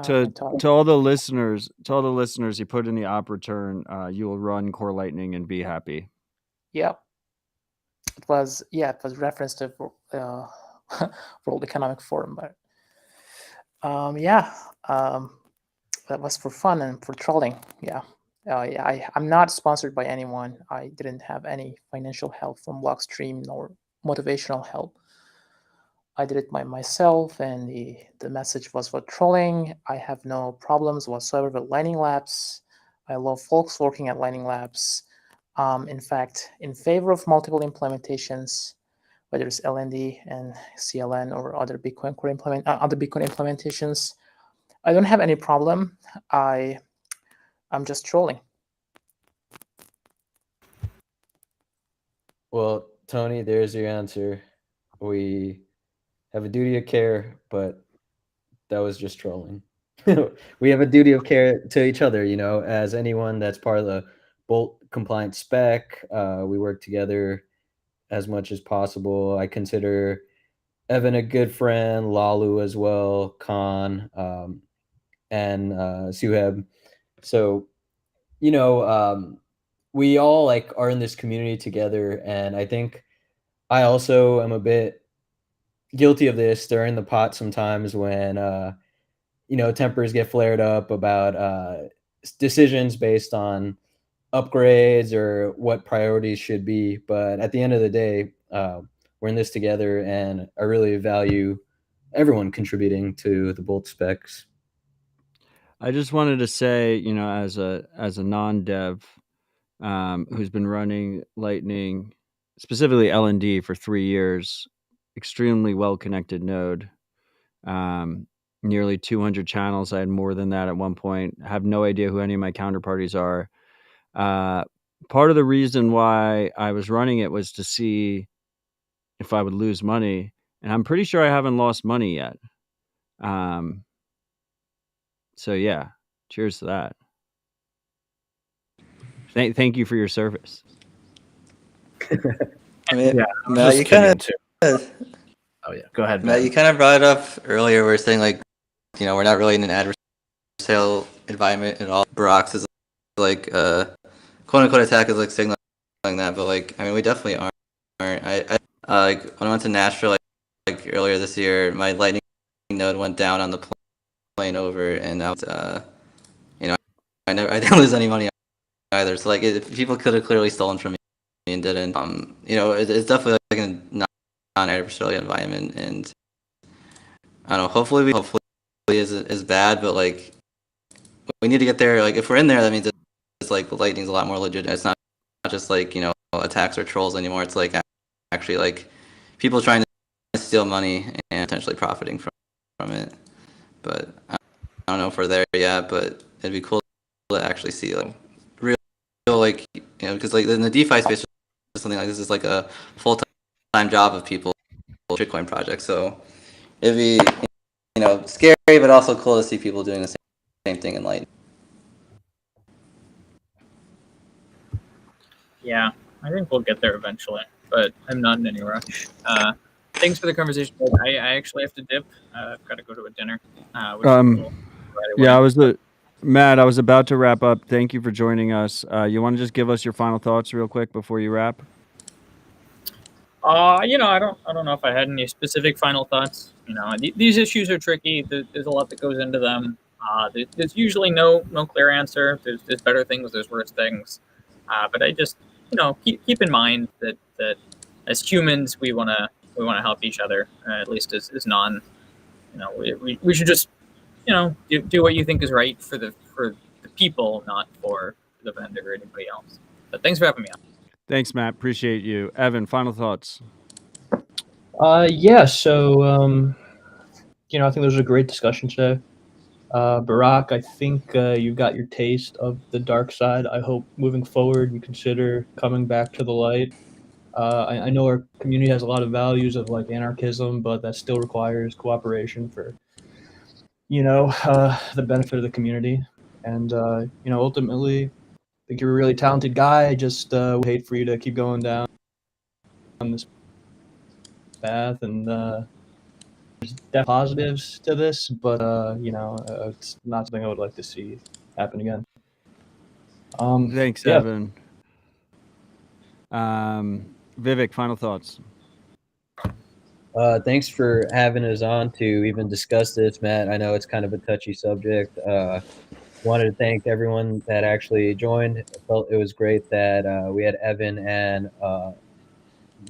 To And talk. all the listeners, you put in the op return, you will run core lightning and be happy. Yeah, it was reference to World Economic Forum, but that was for fun and for trolling. Yeah. I'm not sponsored by anyone. I didn't have any financial help from Blockstream nor motivational help. I did it by myself, and the message was for trolling. I have no problems whatsoever with Lightning Labs. I love folks working at Lightning Labs. In fact, in favor of multiple implementations, whether it's LND and CLN or other Bitcoin core other Bitcoin implementations. I don't have any problem. I'm just trolling. Well, Tony, there's your answer. We have a duty of care, but that was just trolling. We have a duty of care to each other, as anyone that's part of the Bolt compliant spec. We work together as much as possible. I consider Evan a good friend, Lalu as well, Khan, and Suheb. So, we all are in this community together, and I think I also am a bit guilty of this, stirring the pot sometimes when tempers get flared up about decisions based on upgrades or what priorities should be. But at the end of the day, we're in this together, and I really value everyone contributing to the Bolt specs. I just wanted to say, as a non-dev who's been running Lightning, specifically LND, for 3 years, extremely well-connected node. Nearly 200 channels. I had more than that at one point. I have no idea who any of my counterparties are. Part of the reason why I was running it was to see if I would lose money, and I'm pretty sure I haven't lost money yet. So yeah, cheers to that. Thank you for your service. I mean, Yeah, Matt, you kind of. Oh yeah, go ahead, Matt, Ben. you kind of brought it up earlier. We're saying we're not really in an adversarial environment at all. Brox is quote unquote attack is signaling that, but we definitely aren't. I when I went to Nashville earlier this year, my Lightning node went down on the plane over, and I was, I didn't lose any money either. So people could have clearly stolen from me and didn't. It's definitely a non-adversarial environment, and I don't know. Hopefully is bad, but we need to get there. If we're in there, that means it's Lightning's a lot more legit. It's not just attacks or trolls anymore. It's actually people trying to steal money and potentially profiting from it. But I don't know if we're there yet. But it'd be cool to actually see real because in the DeFi space, something like this is a full-time job of people, shitcoin projects. So it'd be scary, but also cool to see people doing the same thing in Lightning. Yeah, I think we'll get there eventually, but I'm not in any rush. Thanks for the conversation. I actually have to dip. I've got to go to a dinner. Matt, I was about to wrap up. Thank you for joining us. You want to just give us your final thoughts real quick before you wrap? I don't know if I had any specific final thoughts. These issues are tricky. There's a lot that goes into them. There's usually no clear answer. There's better things. There's worse things. But I just keep in mind that as humans we want to help each other. At least as non. We should just do what you think is right for the people, not for the vendor or anybody else. But thanks for having me on. Thanks, Matt. Appreciate you. Evan, final thoughts. Yeah. So, I think there was a great discussion today. Barack, I think you got your taste of the dark side. I hope moving forward you consider coming back to the light. I know our community has a lot of values of anarchism, but that still requires cooperation for the benefit of the community. And, ultimately, I think you're a really talented guy. I just would hate for you to keep going down this path. And there's definitely positives to this, but, it's not something I would like to see happen again. Thanks, yeah. Evan. Vivek, final thoughts. Thanks for having us on to even discuss this, Matt. I know it's kind of a touchy subject. Wanted to thank everyone that actually joined. I felt it was great that we had Evan and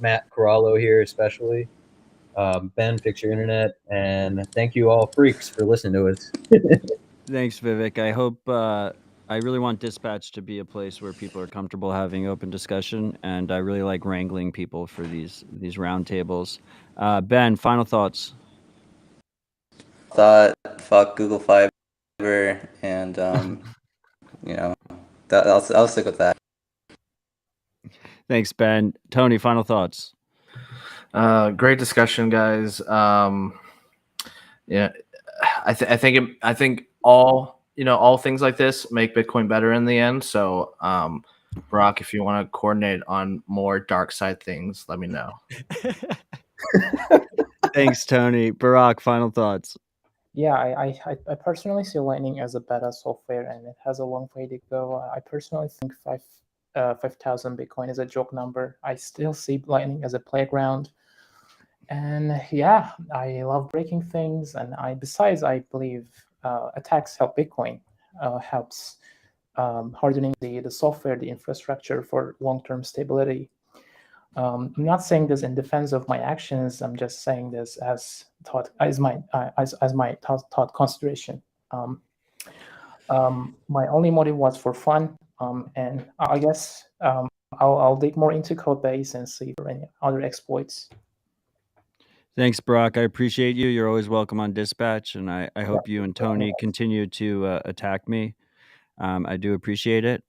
Matt Corallo here, especially. Ben, fix your internet. And thank you all freaks for listening to us. Thanks, Vivek. I hope I really want Dispatch to be a place where people are comfortable having open discussion, and I really like wrangling people for these roundtables. Ben, final thoughts. Fuck Google Fiber, and I'll stick with that. Thanks, Ben. Tony, final thoughts. Great discussion, guys. Yeah, I think all things like this make Bitcoin better in the end. So, Brock, if you want to coordinate on more dark side things, let me know. Thanks, Tony. Barack, final thoughts. Yeah, I personally see Lightning as a beta software, and it has a long way to go. I personally think 5,000 Bitcoin is a joke number. I still see Lightning as a playground. And yeah, I love breaking things, and I believe attacks help Bitcoin, helps hardening the software, the infrastructure for long-term stability. I'm not saying this in defense of my actions. I'm just saying this as my thought consideration. My only motive was for fun, and I guess I'll dig more into code base and see for any other exploits. Thanks, Brock. I appreciate you. You're always welcome on Dispatch, and I hope you and Tony continue to attack me. I do appreciate it.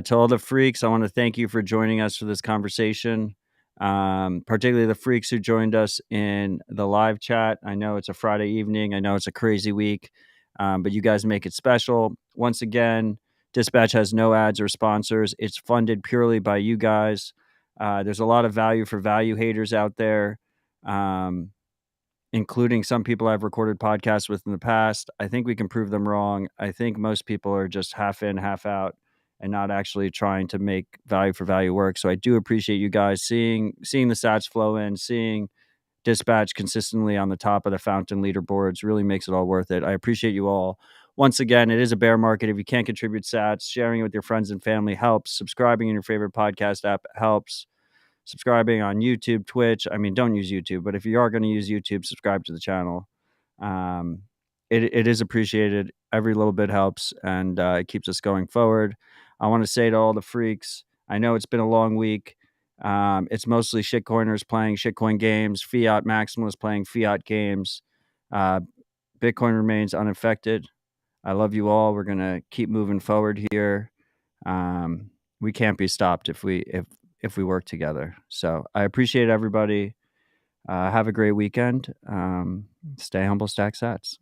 To all the freaks, I want to thank you for joining us for this conversation, particularly the freaks who joined us in the live chat. I know it's a Friday evening. I know it's a crazy week, but you guys make it special. Once again, Dispatch has no ads or sponsors. It's funded purely by you guys. There's a lot of value for value haters out there, including some people I've recorded podcasts with in the past. I think we can prove them wrong. I think most people are just half in, half out, and not actually trying to make value for value work. So I do appreciate you guys seeing the stats flow in, seeing Dispatch consistently on the top of the fountain leaderboards really makes it all worth it. I appreciate you all. Once again, it is a bear market. If you can't contribute sats, sharing it with your friends and family helps. Subscribing in your favorite podcast app helps. Subscribing on YouTube, Twitch. I mean, don't use YouTube, but if you are going to use YouTube, subscribe to the channel. It is appreciated. Every little bit helps, and it keeps us going forward. I want to say to all the freaks, I know it's been a long week. It's mostly shitcoiners playing shitcoin games, fiat maximalists playing fiat games. Bitcoin remains unaffected. I love you all. We're going to keep moving forward here. We can't be stopped if we work together. So I appreciate everybody. Have a great weekend. Stay humble, stack sats.